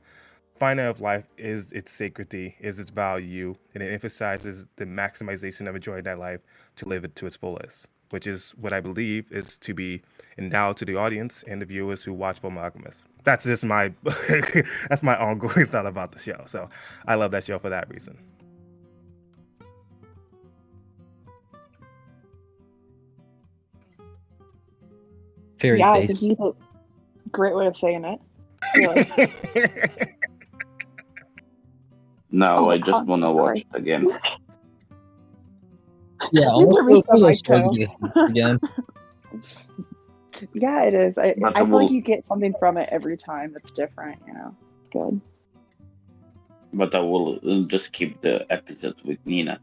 finite of life is its sacredity, is its value, and it emphasizes the maximization of enjoying that life to live it to its fullest, which is what I believe is to be endowed to the audience and the viewers who watch Fullmetal Alchemist. That's just my that's my ongoing thought about the show. So I love that show for that reason. Very yeah, I basic. think you did a great way of saying it. Really. No, Oh, I just want to sorry. watch it again. Yeah, Needs almost to feels reach like that those shows mic, get again. Yeah, it is. I But feel will- like you get something from it every time that's different, you know. Good. But I will just keep the episode with Nina.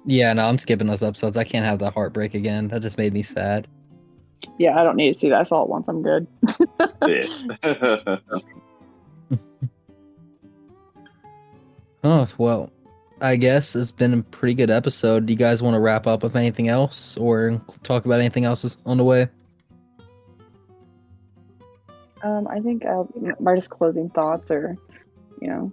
Yeah, no, I'm skipping those episodes. I can't have that heartbreak again. That just made me sad. Yeah, I don't need to see that. I saw it once. I'm good. Yeah. Oh, well, I guess it's been a pretty good episode. Do you guys want to wrap up with anything else or talk about anything else that's on the way? I think my just closing thoughts are, you know,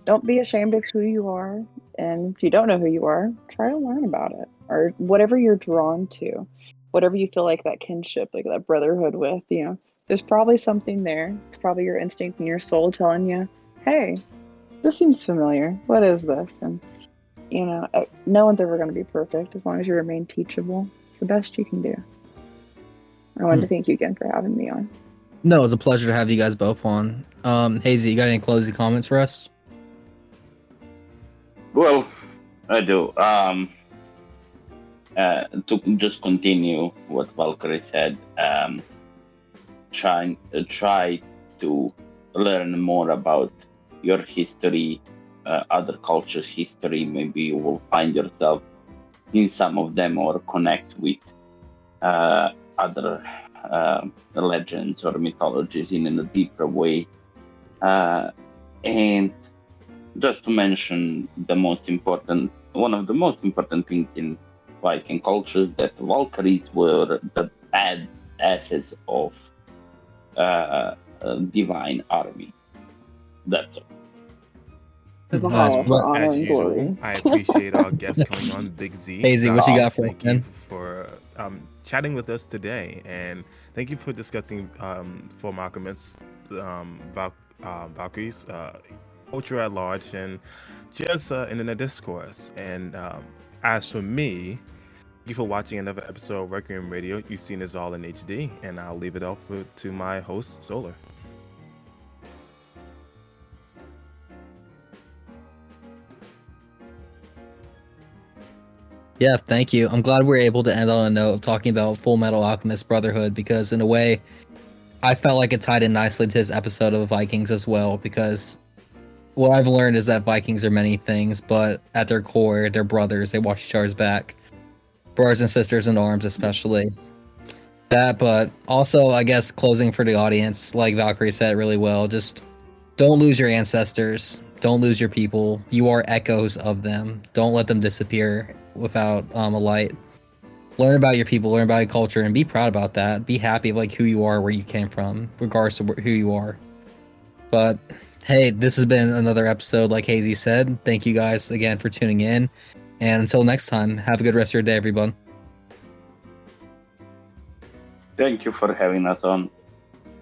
don't be ashamed of who you are. And if you don't know who you are, try to learn about it. Or whatever you're drawn to, whatever you feel like that kinship, like that brotherhood with, you know, there's probably something there. It's probably your instinct and your soul telling you, hey, this seems familiar. What is this? And, you know, no one's ever going to be perfect as long as you remain teachable. It's the best you can do. I wanted to thank you again for having me on. No, it's a pleasure to have you guys both on. Hazy, you got any closing comments for us? Well, I do. To just continue what Valkyrie said, try to learn more about your history, other cultures' history. Maybe you will find yourself in some of them or connect with other legends or mythologies in a deeper way. And just to mention one of the most important things in Viking culture, that Valkyries were the bad essence of divine army. That's all. The Nice. power for Well, honor As and usual, glory. I appreciate our guests coming on, Big Z. Hazy, what you got for us, Thank you man? for chatting with us today, and thank you for discussing Full Alchemist, Valkyrie's culture at large, and just internet discourse. And as for me, thank you for watching another episode of Requiem Radio. You've seen this all in HD, and I'll leave it off to my host, Solar. Yeah, thank you. I'm glad we were able to end on a note of talking about Full Metal Alchemist Brotherhood, because in a way, I felt like it tied in nicely to this episode of Vikings as well, because what I've learned is that Vikings are many things, but at their core, they're brothers. They watch each other's back. Brothers and sisters in arms, especially. That, but also, I guess, closing for the audience, like Valkyrie said really well, just don't lose your ancestors. Don't lose your people. You are echoes of them. Don't let them disappear without a light. Learn about your people, learn about your culture, and be proud about that. Be happy of like who you are, where you came from, regardless of who you are. But hey, this has been another episode, like Hazy said. Thank you guys again for tuning in. And until next time, have a good rest of your day, everyone. Thank you for having us on.